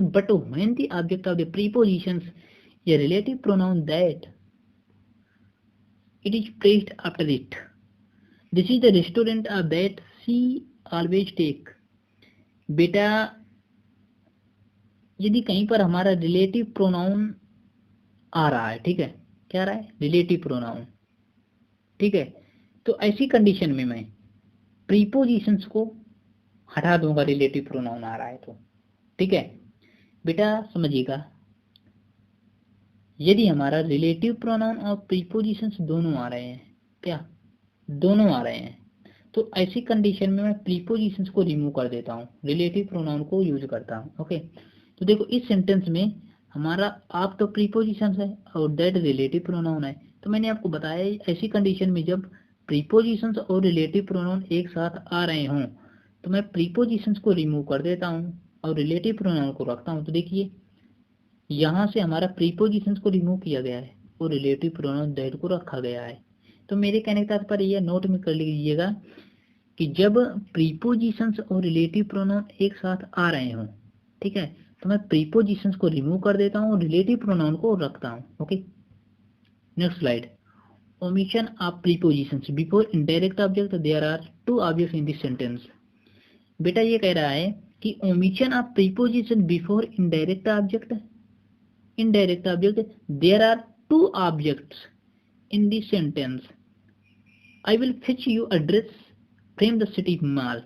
but when the object of the prepositions a relative pronoun that it is placed after it। This is the restaurant of that she always take। बेटा यदि कहीं पर हमारा relative pronoun आ रहा है, ठीक है, क्या आ रहा है, रिलेटिव प्रोनाउन, ठीक है, तो ऐसी कंडीशन में मैं प्रीपोजिशंस को हटा दूंगा, रिलेटिव प्रोनाउन आ रहा है तो। ठीक है बेटा, समझिएगा, यदि हमारा रिलेटिव प्रोनाउन और प्रीपोजिशंस दोनों आ रहे हैं, क्या दोनों आ रहे हैं, तो ऐसी कंडीशन में मैं प्रीपोजिशंस को रिमूव कर देता हूँ, रिलेटिव प्रोनाउन को यूज करता हूँ। ओके, तो देखो इस सेंटेंस में हमारा आप तो प्रीपोजिशंस है और दैट रिलेटिव प्रोनाउन है, तो मैंने आपको बताया ऐसी कंडीशन में जब प्रीपोजिशंस और रिलेटिव प्रोनाउन एक साथ आ रहे हों तो मैं प्रीपोजिशंस को रिमूव कर देता हूँ और रिलेटिव प्रोनाउन को रखता हूँ। तो देखिए यहाँ से हमारा प्रीपोजिशंस को रिमूव किया गया है और रिलेटिव प्रोनाउन दैट को रखा गया है। तो मेरे कहने का तात्पर्य यह नोट में कर लीजिएगा कि जब प्रीपोजिशंस और रिलेटिव प्रोनाउन एक साथ आ रहे हों, ठीक है, तो मैं प्रीपोजिशंस को रिमूव कर देता हूँ और रिलेटिव प्रोनाउन को रखता हूँ। Okay, next slide, omission of prepositions before indirect object, there are two objects in this sentence. बेटा ये कह रहा है कि omission of preposition before indirect object, there are two objects in the sentence, I will fetch you a dress frame the city mall.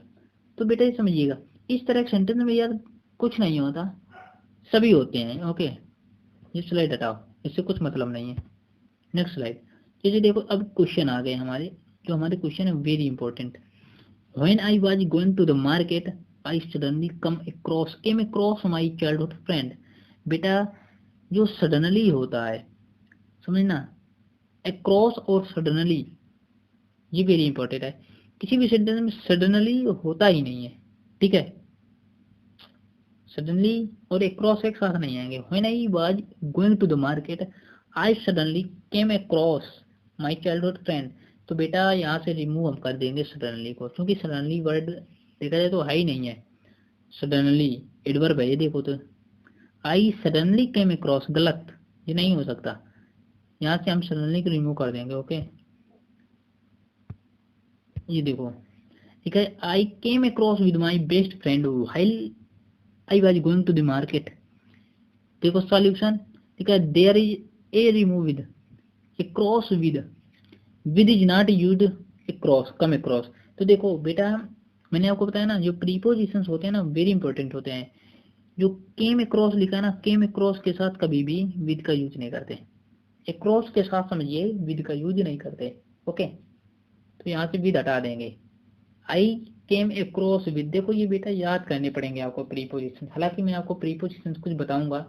तो बेटा ये समझिएगा, इस तरह के सेंटेंस में यार कुछ नहीं होता, सभी होते हैं। ओके, ये स्लाइड हटाओ, इससे कुछ मतलब नहीं है। Next slide. ये देखो, अब क्वेश्चन आ गए हमारे, जो हमारे क्वेश्चन है very important. When I was going to the market I suddenly came across my childhood friend. बेटा जो सडनली होता है, समझना, अक्रॉस और सडनली, ये वेरी इंपॉर्टेंट है। किसी भी सेंटेंस में सडनली होता ही नहीं है, ठीक है। सडनली और अक्रॉस एक साथ नहीं आएंगे। When I was going to the market I suddenly came across my childhood friend. तो बेटा यहाँ से रिमूव हम कर देंगे सडनली को, क्योंकि सडनली वर्ड देखा जाए तो है ही नहीं है। सडनली एडवर्ब है ये, देखो तो आई सडनली केम अक्रॉस, गलत, ये नहीं हो सकता। यहाँ से हम सडनली को रिमूव कर देंगे। ओके, ये देखो, ठीक है। I came across with my best friend while I was going to the market. देखो सॉल्यूशन, ठीक है। There is a remove with, across with is not used, across come across. तो देखो बेटा, मैंने आपको बताया ना, जो प्रीपोजिशंस होते हैं ना वेरी इंपॉर्टेंट होते हैं। जो केम अक्रॉस लिखा है ना, केम अक्रॉस के साथ कभी भी विद का यूज नहीं करते। अक्रॉस के साथ समझिए विद का यूज नहीं करते। ओके, तो यहाँ से विद हटा देंगे। आई केम अक्रॉस विद, देखो ये बेटा याद करने पड़ेंगे आपको प्रीपोजिशन। हालांकि मैं आपको प्रीपोजिशन कुछ बताऊंगा,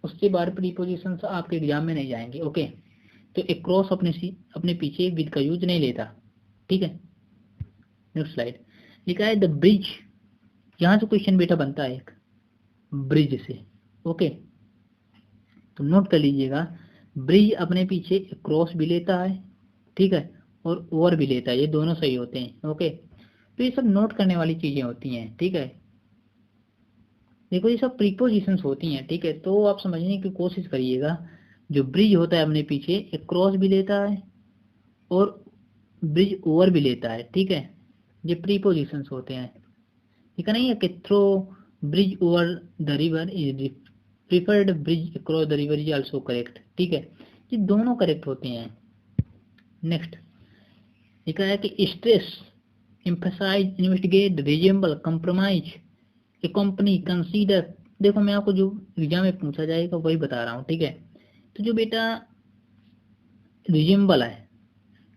उसके बाद प्रीपोजिशन आपके एग्जाम में नहीं जाएंगे। ओके, तो अक्रॉस अपने पीछे विद का यूज नहीं लेता, ठीक है। Next slide. लिखा है द ब्रिज, यहाँ से क्वेश्चन बेटा बनता है एक ब्रिज से। ओके, तो नोट कर लीजिएगा, ब्रिज अपने पीछे क्रॉस भी लेता है, ठीक है, और ओवर भी लेता है, ये दोनों सही होते हैं। ओके, तो ये सब नोट करने वाली चीजें होती हैं, ठीक है। देखो ये सब प्रीपोजिशंस होती हैं, ठीक है, तो आप समझने की कोशिश करिएगा। जो ब्रिज होता है अपने पीछे एक क्रॉस भी लेता है और ब्रिज ओवर भी लेता है, ठीक है। ये प्रीपोजिशंस होते हैं, ठीक है। नहीं है कि throw bridge over the river is preferred, bridge across the river is also correct, ठीक है। ये दोनों करेक्ट होते हैं। नेक्स्ट लिखा है कि stress, emphasise, investigate, resemble, compromise, company, consider. देखो मैं आपको जो एग्जाम में पूछा जाएगा वही बता रहा हूँ, ठीक है। तो जो बेटा रिजेंबल है,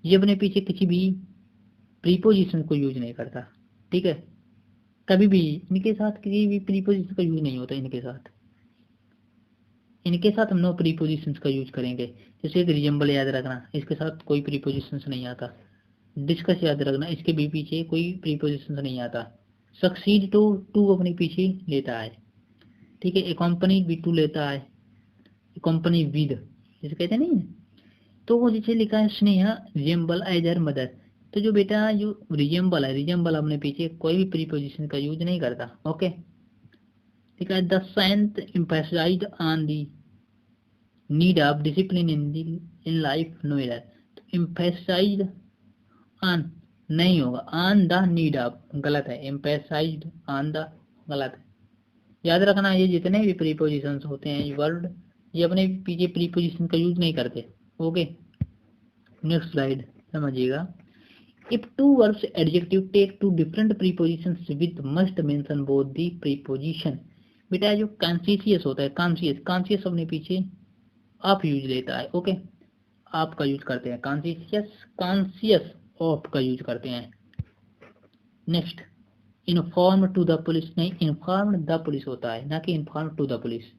ये अपने पीछे किसी भी प्रीपोजिशन को यूज नहीं करता, ठीक है। कभी भी इनके साथ किसी भी प्रीपोजिशन का यूज नहीं होता। इनके साथ हम नो प्रीपोजिशंस का यूज करेंगे। जैसे एक रिजेंबल याद रखना, इसके साथ कोई प्रीपोजिशंस नहीं आता। डिस्कस याद रखना, इसके भी पीछे कोई प्रीपोजिशंस नहीं आता। सक्सीड टू अपने पीछे लेता है, ठीक है। कंपनी भी टू लेता है, कंपनी विद जैसे कहते नहीं है। तो वो जैसे लिखा है Sneha resemble as her mother. तो जो बेटा जो रिजेंबल है, रिजेंबल अपने पीछे कोई भी प्रीपोजिशन का यूज नहीं करता। ओके, ठीक है। The saint emphasised on the need of discipline in life no error. तो एम्फसाइज्ड ऑन नहीं होगा, ऑन द नीड ऑफ गलत है, एम्फसाइज्ड ऑन द गलत है। याद रखना, ये जितने भी प्रीपोजिशंस होते हैं ये वर्ड, ये अपने पीछे प्रीपोजिशन का यूज नहीं करते। ओके, नेक्स्ट स्लाइड समझिएगा। If two verbs adjective take two different prepositions with must mention both the preposition। बेटा जो कॉन्शियस होता है, कॉन्शियस अपने पीछे आप यूज लेता है। ओके, आप का यूज करते हैं, कॉन्शियस ऑफ का यूज करते हैं। Next, inform to the police, नहीं इन्फॉर्म द पुलिस होता है, ना कि inform to the police,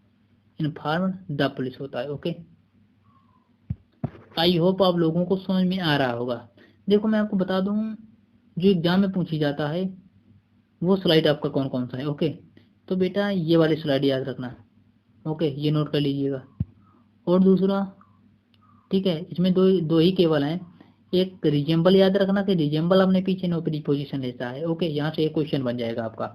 inform the police होता है। ओके, आई होप आप लोगों को समझ में आ रहा होगा। देखो मैं आपको बता दूं, जो एग्जाम में पूछी जाता है वो स्लाइड आपका कौन कौन सा है। ओके, तो बेटा ये वाली स्लाइड याद रखना। ओके, ये नोट कर लीजिएगा। और दूसरा, ठीक है, इसमें दो ही केवल हैं। एक रिजेंबल याद रखना कि रिजेंबल अपने पीछे नो प्रीपोजिशन लेता है। ओके, यहाँ से एक क्वेश्चन बन जाएगा आपका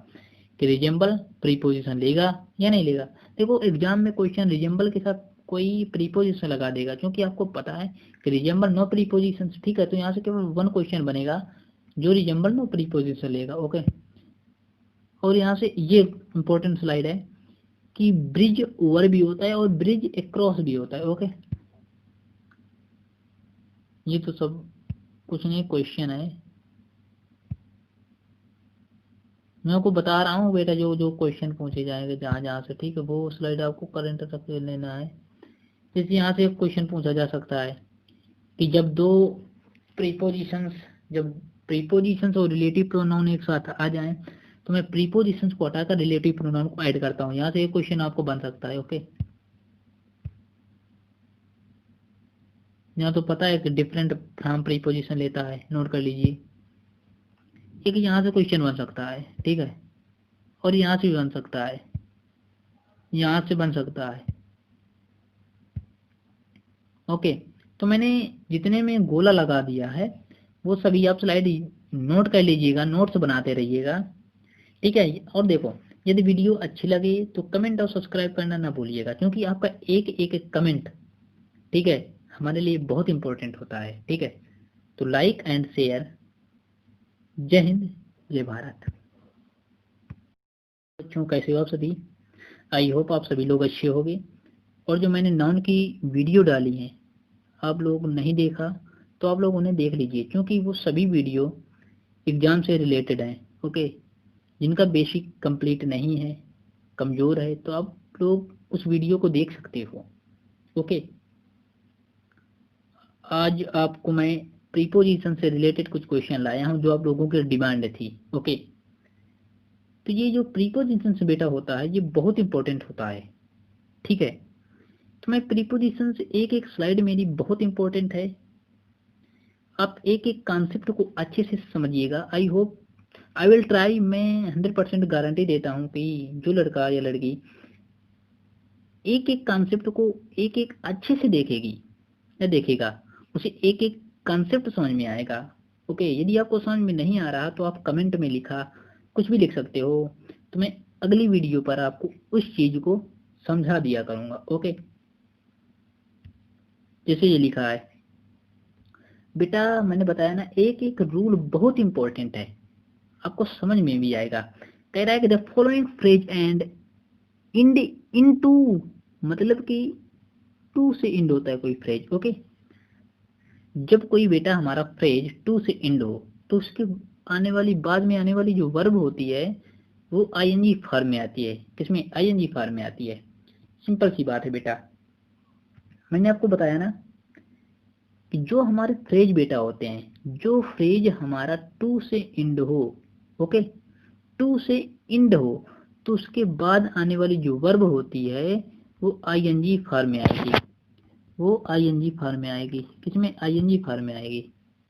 कि रिजेंबल प्रीपोजिशन लेगा या नहीं लेगा। देखो एग्जाम में क्वेश्चन रिजेंबल के साथ कोई प्रीपोजिशन लगा देगा, क्योंकि आपको पता है कि रिजेंबल नो प्रीपोजिशन, ठीक है। तो यहाँ से केवल वन क्वेश्चन बनेगा जो रिजेंबल नो प्रीपोजिशन लेगा। ओके, और यहाँ से ये इंपॉर्टेंट स्लाइड है कि ब्रिज ओवर भी होता है और ब्रिज अक्रॉस भी होता है। ओके, ये तो सब कुछ नहीं क्वेश्चन है। मैं आपको बता रहा हूँ बेटा, जो जो क्वेश्चन पूछे जाएंगे जहाँ जहाँ से, ठीक है, वो स्लाइड आपको करंट तक लेना है। जैसे यहाँ से एक क्वेश्चन पूछा जा सकता है कि जब प्रीपोजिशंस जब प्रीपोजिशंस और रिलेटिव प्रोनाउन एक साथ आ जाएं तो मैं प्रीपोजिशंस को हटाकर रिलेटिव प्रोनाउन को ऐड करता हूँ। यहाँ से एक क्वेश्चन आपको बन सकता है। ओके, यहाँ तो पता है कि डिफरेंट फ्रॉम प्रीपोजिशन लेता है, नोट कर लीजिए। एक यहाँ से क्वेश्चन बन सकता है, ठीक है, और यहाँ से भी बन सकता है, यहाँ से बन सकता है। ओके, तो मैंने जितने में गोला लगा दिया है वो सभी आप स्लाइड नोट कर लीजिएगा, नोट्स बनाते रहिएगा, ठीक है। और देखो, यदि वीडियो अच्छी लगे तो कमेंट और सब्सक्राइब करना ना भूलिएगा, क्योंकि आपका एक एक कमेंट, ठीक है, हमारे लिए बहुत इंपॉर्टेंट होता है, ठीक है। तो लाइक एंड शेयर। जय हिंद, जय भारत। बच्चों कैसे हो आप सभी? आई होप आप सभी लोग अच्छे होंगे। और जो मैंने नाउन की वीडियो डाली है, आप लोग नहीं देखा तो आप लोग उन्हें देख लीजिए, क्योंकि वो सभी वीडियो एग्जाम से रिलेटेड हैं। ओके, जिनका बेसिक कंप्लीट नहीं है, कमजोर है, तो आप लोग उस वीडियो को देख सकते हो। ओके, आज आपको मैं प्रीपोजिशन से रिलेटेड कुछ क्वेश्चन लाया हूं जो आप लोगों की डिमांड थी। ओके, तो ये जो प्रीपोजिशन से बेटा होता है ये बहुत इंपॉर्टेंट होता है, ठीक है। तो मैं प्रीपोजिशन से एक एक स्लाइड मेरी बहुत इंपॉर्टेंट है, आप एक एक कॉन्सेप्ट को अच्छे से समझिएगा। I hope, I will try. मैं 100% गारंटी देता हूँ कि जो लड़का या लड़की एक एक कॉन्सेप्ट को एक एक अच्छे से देखेगी या देखेगा, उसे एक एक कॉन्सेप्ट समझ में आएगा। ओके, यदि आपको समझ में नहीं आ रहा तो आप कमेंट में लिखा कुछ भी लिख सकते हो, तो मैं अगली वीडियो पर आपको उस चीज को समझा दिया करूंगा। ओके, जैसे ये लिखा है बेटा, मैंने बताया ना, एक एक रूल बहुत इंपॉर्टेंट है, आपको समझ में भी आएगा। कह रहा है कि the following phrase and end into, मतलब कि टू से इंड होता है कोई फ्रेज। ओके, जब कोई बेटा हमारा फ्रेज टू से इंड हो तो उसके आने वाली, बाद में आने वाली जो वर्ब होती है वो आईएनजी फॉर्म में आती है। किसमें? आईएनजी फॉर्म में आती है। सिंपल सी बात है बेटा, मैंने आपको बताया ना कि जो हमारे फ्रेज बेटा होते हैं, जो फ्रेज हमारा टू से इंड हो, ओके, टू से इंड हो, तो उसके बाद आने वाली जो वर्ब होती है वो आईएनजी फॉर्म में आएगी, वो आईएनजी फॉर्म में आएगी। किसमें? आईएनजी फॉर्म में आएगी।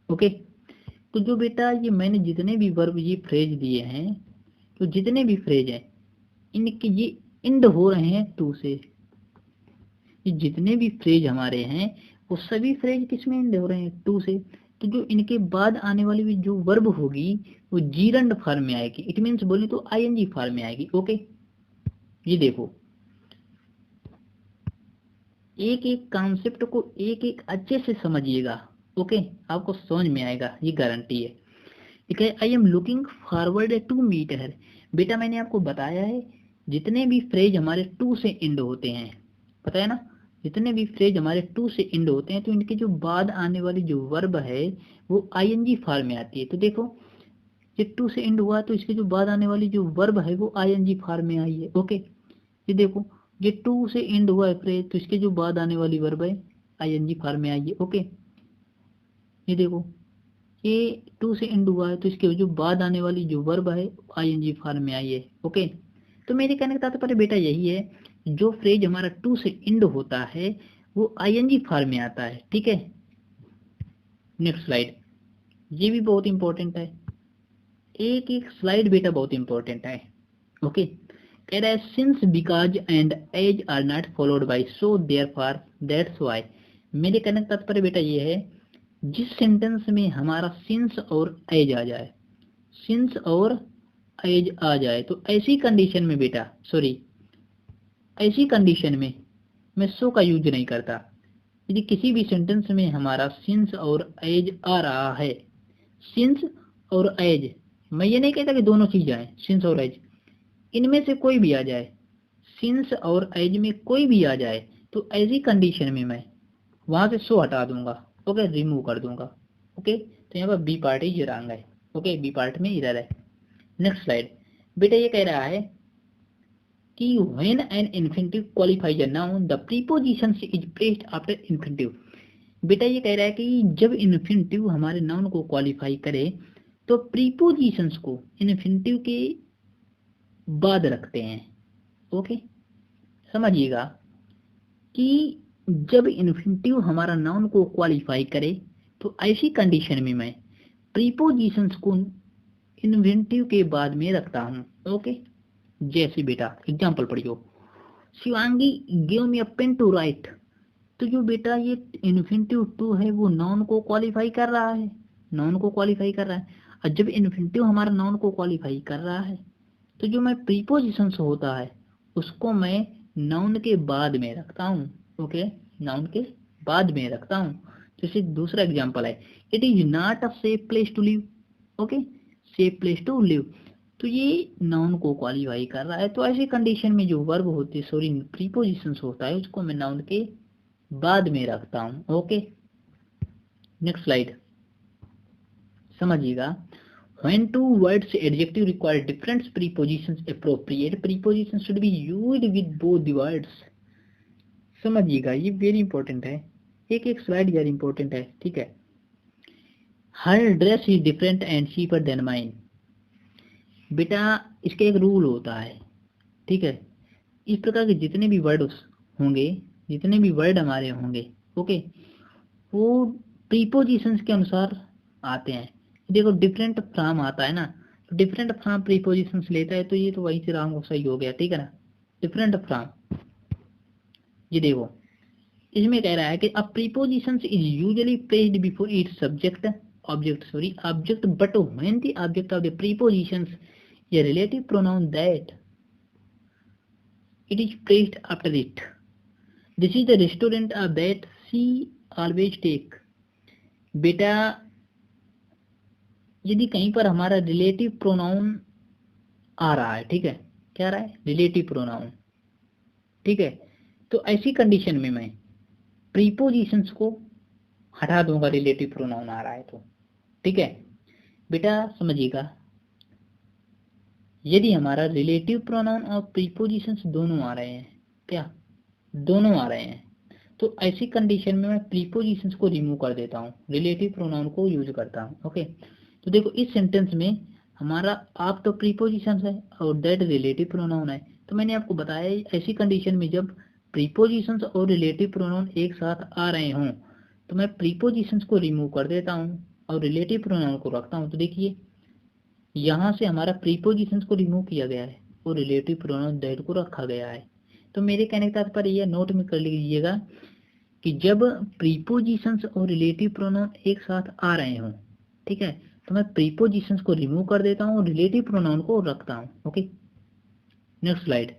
ओके, तो जो बेटा ये मैंने जितने भी वर्ब ये फ्रेज दिए हैं, तो जितने भी फ्रेज हैं इनके ये इंड हो रहे हैं टू से। ये जितने भी फ्रेज हमारे हैं वो सभी फ्रेज किसमें इंड हो रहे हैं? टू से। तो जो इनके बाद आने वाली भी जो वर्ब होगी वो जीरंड फॉर्म में आएगी, इट मीन्स बोले तो आईएनजी फॉर्म में आएगी। ओके, ये देखो, एक एक कॉन्सेप्ट को एक एक अच्छे से समझिएगा। ओके, आपको समझ में आएगा, ये गारंटी है, ठीक है। I am looking forward to meet her. बेटा मैंने आपको बताया है जितने भी फ्रेज हमारे टू से इंड होते हैं, पता है ना, जितने भी फ्रेज हमारे टू से इंड होते हैं तो इनके जो बाद आने वाली जो वर्ब है वो आईएनजी फॉर्म में आती है। तो देखो, ये टू से इंड हुआ तो इसके जो बाद आने वाली जो वर्ब है वो आईएनजी फॉर्म में आई है। ओके, ये देखो, ये टू से इंड हुआ है फ्रेज तो इसके जो बाद आने वाली वर्ब है आईएनजी फॉर्म में आई है। ओके, ये देखो, ये टू से इंड हुआ है तो इसके जो बाद आने वाली जो वर्ब है आईएनजी फॉर्म में आई है। ओके, तो मेरे कहने का तात्पर्य बेटा यही है, जो फ्रेज हमारा टू से इंड होता है वो आईएनजी फॉर्म में आता है, ठीक है। नेक्स्ट स्लाइड, ये भी बहुत इंपॉर्टेंट है, एक एक स्लाइड बेटा बहुत इंपॉर्टेंट है। ओके, कह रहा है since because and as are not followed by so therefore that's why. मेरे कहने का तात्पर्य बेटा ये है, जिस सेंटेंस में हमारा सिंस और एज आ जाए, सिंस और एज आ जाए, तो ऐसी कंडीशन में बेटा, सॉरी, ऐसी कंडीशन में मैं सो का यूज नहीं करता। यदि किसी भी सेंटेंस में हमारा सिंस और एज आ रहा है, सिंस और एज, मैं ये नहीं कहता कि दोनों चीज आए, सिंस और एज, इनमें से कोई भी आ जाए, सिंस और एज में कोई भी आ जाए, तो ऐसी कंडीशन में मैं वहां से सो हटा दूंगा। ओके, रिमूव कर दूंगा। ओके, तो यहाँ पर बी पार्ट ही रॉन्ग है। ओके, बी पार्ट में इधर है। नेक्स्ट स्लाइड, बेटा ये कह रहा है कि when an infinitive qualifies a noun the preposition is placed after infinitive। बेटा ये कह रहा है कि जब इन्फिनिटिव हमारे नाउन को क्वालिफाई करे तो प्रीपोजिशंस को इन्फिनिटिव के बाद रखते हैं। ओके, समझिएगा कि जब इन्फिनिटिव हमारा नाउन को क्वालिफाई करे तो ऐसी कंडीशन में मैं प्रीपोजिशंस को इन्फिनिटिव के बाद में रखता हूँ। ओके, जैसे बेटा एग्जांपल पढ़ियो, Shivangi give me a pen to write. तो जो बेटा ये इन्फिनिटिव टू है वो नाउन को क्वालिफाई कर रहा है, नाउन को क्वालिफाई कर रहा है। और जब इन्फिनिटिव हमारा नाउन को क्वालिफाई कर रहा है तो जो मैं प्रीपोजिशंस होता है उसको मैं नाउन के बाद में रखता हूँ। ओके, नाउन के बाद में रखता हूँ। जैसे दूसरा एग्जांपल है, it is not a safe place to live. Okay, safe place to live, तो ये नाउन को क्वालिफाई कर रहा है। तो ऐसी कंडीशन में जो वर्ब होती है, सॉरी प्रीपोजिशंस होता है, उसको मैं नाउन के बाद में रखता हूँ। ओके, नेक्स्ट स्लाइड समझिएगा। When two words adjective require different prepositions, appropriate prepositions should be used with both the words। समझिएगा, ये वेरी इंपॉर्टेंट है, एक एक स्लाइड वेरी इंपॉर्टेंट है। ठीक है, her dress is different and cheaper than mine. बेटा इसका एक रूल होता है। ठीक है, इस प्रकार के जितने भी वर्ड होंगे, जितने भी वर्ड हमारे होंगे, ओके, वो प्रीपोजिशंस के अनुसार आते हैं। देखो डिफरेंट फ्रॉम आता है ना, तो डिफरेंट फ्रॉम प्रीपोजिशंस लेता है, तो ये तो वही से राम सही हो गया। ठीक है ना, डिफरेंट फ्रॉम, ये देखो इसमें कह रहा है कि a prepositions is usually placed before its subject object but when the object of the prepositions a relative pronoun that it is placed after it। This is the restaurant of that she always take। बेटा यदि कहीं पर हमारा relative pronoun आ रहा है, ठीक है, क्या आ रहा है, रिलेटिव प्रोनाउन, ठीक है, तो ऐसी कंडीशन में मैं प्रीपोजिशंस को हटा दूंगा, रिलेटिव प्रोनाउन आ रहा है तो। ठीक है बेटा, समझिएगा, यदि हमारा रिलेटिव प्रोनाउन और प्रीपोजिशंस दोनों आ रहे हैं, क्या दोनों आ रहे हैं, तो ऐसी कंडीशन में मैं प्रीपोजिशंस को रिमूव कर देता हूँ, रिलेटिव प्रोनाउन को यूज करता हूँ। ओके, तो देखो इस सेंटेंस में हमारा आप तो प्रीपोजिशंस है और दैट रिलेटिव प्रोनाउन है। तो मैंने आपको बताया ऐसी कंडीशन में जब प्रीपोजिशंस और रिलेटिव प्रोनाउन एक साथ आ रहे हों तो मैं प्रीपोजिशंस को रिमूव कर देता हूँ और रिलेटिव प्रोनाउन को रखता हूँ। तो देखिए यहाँ से हमारा प्रीपोजिशंस को रिमूव किया गया है और रिलेटिव प्रोनाउन दैट को रखा गया है। तो मेरे कहने का तात्पर्य यह नोट में कर लीजिएगा कि जब प्रीपोजिशंस और रिलेटिव प्रोनाउन एक साथ आ रहे हों, ठीक है, तो मैं प्रीपोजिशंस को रिमूव कर देता हूँ और रिलेटिव प्रोनाउन को रखता हूँ। Okay, next slide,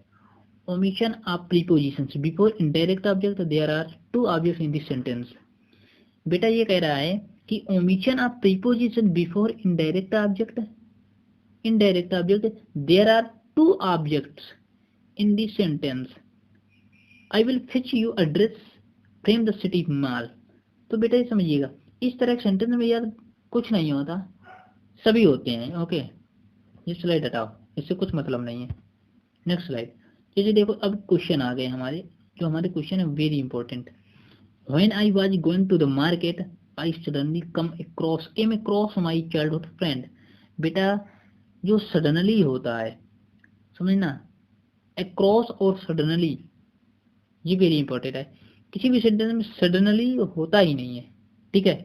omission of prepositions before indirect object, there are two objects in this sentence। बेटा ये कह रहा है कि omission of preposition before indirect object, there are two objects in this sentence। I will fetch you a dress from the city mall। तो बेटा ये समझिएगा, इस तरह के सेंटेंस में यार कुछ नहीं होता, सभी होते हैं। ओके, ये स्लाइड हटाओ, इससे कुछ मतलब नहीं है। नेक्स्ट स्लाइड, ये देखो अब क्वेश्चन आ गए हमारे, जो हमारे क्वेश्चन है very important. When I was going to the market I suddenly came across my childhood friend. बेटा जो सडनली होता है, समझना, अक्रॉस और सडनली ये वेरी इंपॉर्टेंट है। किसी भी सेंटेंस में सडनली होता ही नहीं है, ठीक है,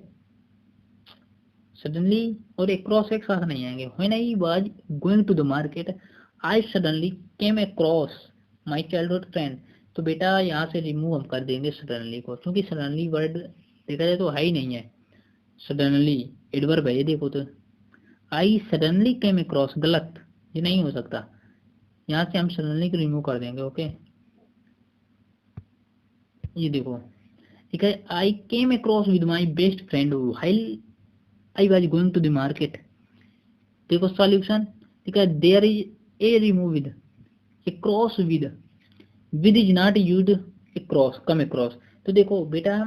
सडनली और अक्रॉस एक साथ नहीं आएंगे। When I was going to the market I suddenly came across my childhood friend. तो बेटा यहाँ से रिमूव हम कर देंगे सडनली को, क्योंकि सडनली वर्ड देखा जाए तो है ही नहीं है। सडनली एडवर्ब है, ये देखो तो आई सडनली केम अक्रॉस, गलत, ये नहीं हो सकता, यहाँ से हम सडनली को रिमूव कर देंगे। ओके, ये देखो, ठीक है, I came across with my best friend while I was going to the market. देखो सॉल्यूशन, ठीक है, there is a remove with, across with is not used, across come across. तो देखो बेटा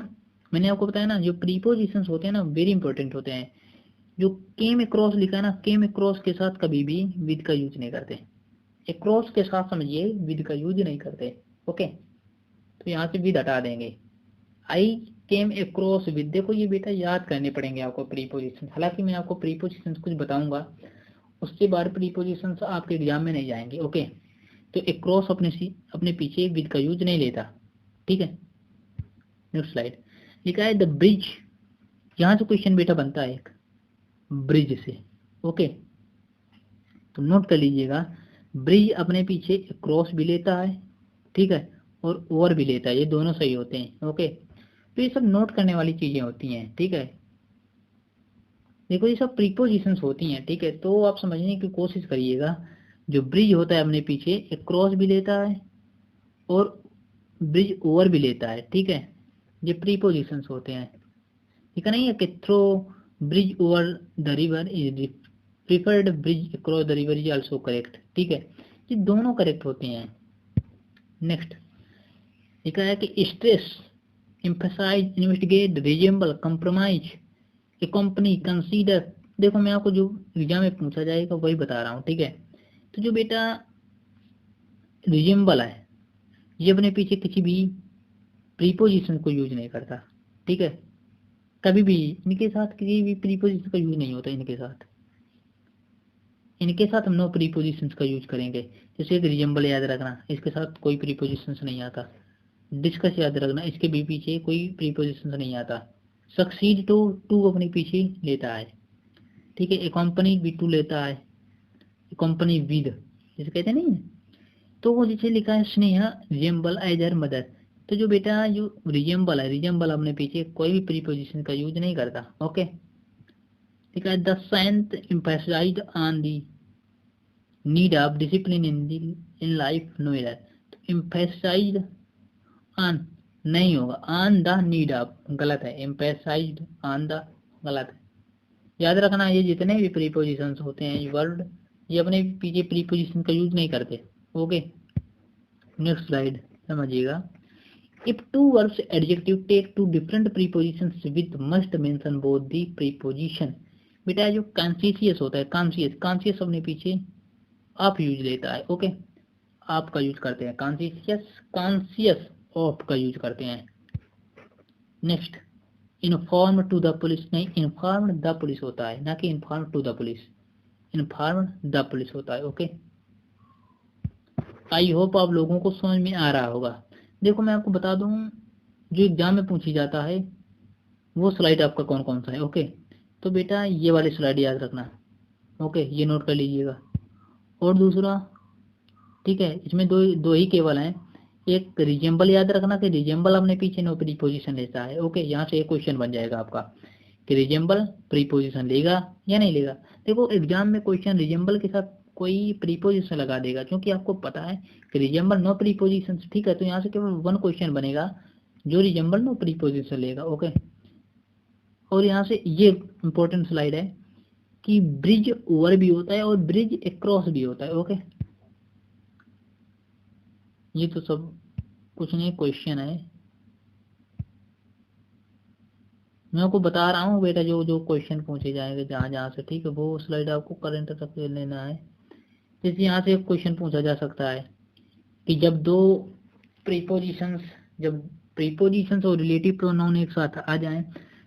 मैंने आपको बताया ना, जो प्रीपोजिशंस होते हैं ना वेरी इंपॉर्टेंट होते हैं। जो केम अक्रॉस लिखा है ना, केम अक्रॉस के साथ कभी भी विद का यूज नहीं करते। अक्रॉस के साथ समझिए, विद का यूज नहीं करते। ओके, तो यहाँ से विद हटा देंगे। आई केम अक्रॉस विद, देखो ये बेटा याद करने पड़ेंगे आपको प्रीपोजिशन। हालांकि मैं आपको प्रीपोजिशन कुछ बताऊंगा, उसके बाद प्रीपोजिशन आपके एग्जाम में नहीं जाएंगे। ओके, तो अक्रॉस अपने पीछे विद का यूज नहीं लेता। ठीक है, नेक्स्ट स्लाइड। लिखा है द ब्रिज, यहाँ से क्वेश्चन बेटा बनता है एक ब्रिज से। ओके, तो नोट कर लीजिएगा, ब्रिज अपने पीछे क्रॉस भी लेता है, ठीक है, और ओवर भी लेता है, ये दोनों सही होते हैं। ओके, तो ये सब नोट करने वाली चीजें होती हैं। ठीक है, देखो ये सब प्रीपोजिशंस होती हैं। ठीक है, तो आप समझने की कोशिश करिएगा, जो ब्रिज होता है अपने पीछे एक क्रॉस भी लेता है और ब्रिज ओवर भी लेता है। ठीक है, ये प्रीपोजिशंस होते हैं। ठीक है, नहीं है कि throw bridge over the river is preferred, bridge across the river is also correct. ठीक है, ये दोनों करेक्ट होते हैं। नेक्स्ट लिखा है कि stress, emphasise, investigate, resemble, compromise, company, consider. देखो मैं आपको जो एग्जाम में पूछा जाएगा वही बता रहा हूँ। ठीक है, तो जो बेटा रिजेंबल है, ये अपने पीछे किसी भी प्रीपोजिशन को यूज नहीं करता। ठीक है, कभी भी इनके साथ किसी भी प्रीपोजिशन का यूज नहीं होता। इनके साथ हम नो प्रीपोजिशंस का यूज करेंगे। जैसे एक रिजेंबल याद रखना, इसके साथ कोई प्रीपोजिशंस नहीं आता। डिस्कस याद रखना, इसके भी पीछे कोई प्रीपोजिशंस नहीं आता। सक्सीड टू अपने पीछे लेता है। ठीक है, एकम्पनी भी टू लेता है, एकम्पनी विद जैसे कहते नहीं है। तो वो जैसे लिखा है स्नेह रिजेंबल एज हर मदर, तो जो बेटा जो रिजेंबल है, रिजेंबल अपने पीछे कोई भी प्रीपोजिशन का यूज नहीं करता। ओके, ठीक है, the saint emphasised on the need of discipline in life no error, तो एम्फसाइज्ड ऑन नहीं होगा, ऑन द नीड ऑफ गलत है, एम्फसाइज्ड ऑन द गलत है। याद रखना, ये जितने भी प्रीपोजिशंस होते हैं ये वर्ड, ये अपने पीछे प्रीपोजिशन का यूज नहीं करते। ओके, नेक्स्ट स्लाइड समझिएगा। If two verbs adjective take two different prepositions with must mention both the preposition, बेटा जो कॉन्शियस होता है, कॉन्शियस अपने पीछे आप यूज लेता है। ओके, आप का यूज करते हैं, कॉन्शियस ऑफ का यूज करते हैं। Next, inform to the police, नहीं इन्फॉर्म द पुलिस होता है, ना कि inform to the police, inform the police होता है। ओके, आई होप आप लोगों को समझ में आ रहा होगा। देखो मैं आपको बता दूं, जो एग्जाम में पूछी जाता है वो स्लाइड आपका कौन कौन सा है। ओके, तो बेटा ये वाली स्लाइड याद रखना। ओके, ये नोट कर लीजिएगा। और दूसरा, ठीक है, इसमें दो ही केवल हैं। एक रिजेंबल याद रखना कि रिजेंबल अपने पीछे नो प्रीपोजिशन लेता है। ओके, यहाँ से एक क्वेश्चन बन जाएगा आपका कि रिजेंबल प्रीपोजिशन लेगा या नहीं लेगा। देखो एग्जाम में क्वेश्चन रिजेंबल के साथ कोई प्रीपोजिशन लगा देगा, क्योंकि आपको पता है कि रिजेंबल नो प्रीपोजिशन। ठीक है, तो यहाँ से केवल वन क्वेश्चन बनेगा जो रिजेंबल नो प्रीपोजिशन लेगा। ओके, और यहाँ से ये इंपॉर्टेंट स्लाइड है कि ब्रिज ओवर भी होता है और ब्रिज अक्रॉस भी होता है। ओके, ये तो सब कुछ नहीं क्वेश्चन है, मैं आपको बता रहा हूँ बेटा जो जो क्वेश्चन पूछे जाएंगे जहाँ जहाँ से। ठीक है, वो स्लाइड आपको करंट तक लेना है। जैसे यहाँ से एक क्वेश्चन पूछा जा सकता है कि जब प्रीपोजिशंस और रिलेटिव प्रोनाउन एक साथ आ जाएं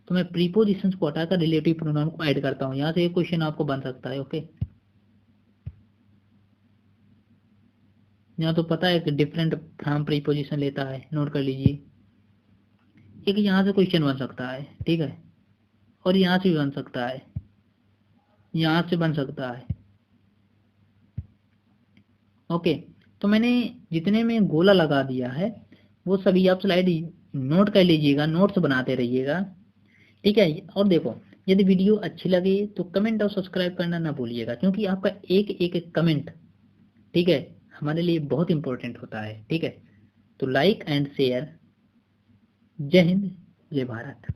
तो मैं प्रीपोजिशंस को हटाकर रिलेटिव प्रोनाउन को ऐड करता हूँ। यहाँ से एक क्वेश्चन आपको बन सकता है। ओके, यहाँ तो पता है कि डिफरेंट फ्रॉम प्रीपोजिशन लेता है, नोट कर लीजिए। एक यहाँ से क्वेश्चन बन सकता है, ठीक है, और यहाँ से भी बन सकता है, यहाँ से बन सकता है। ओके, तो मैंने जितने में गोला लगा दिया है वो सभी आप स्लाइड नोट कर लीजिएगा, नोट्स बनाते रहिएगा। ठीक है, और देखो यदि वीडियो अच्छी लगे तो कमेंट और सब्सक्राइब करना ना भूलिएगा, क्योंकि आपका एक एक कमेंट, ठीक है, हमारे लिए बहुत इंपॉर्टेंट होता है। ठीक है, तो लाइक एंड शेयर। जय हिंद, जय भारत।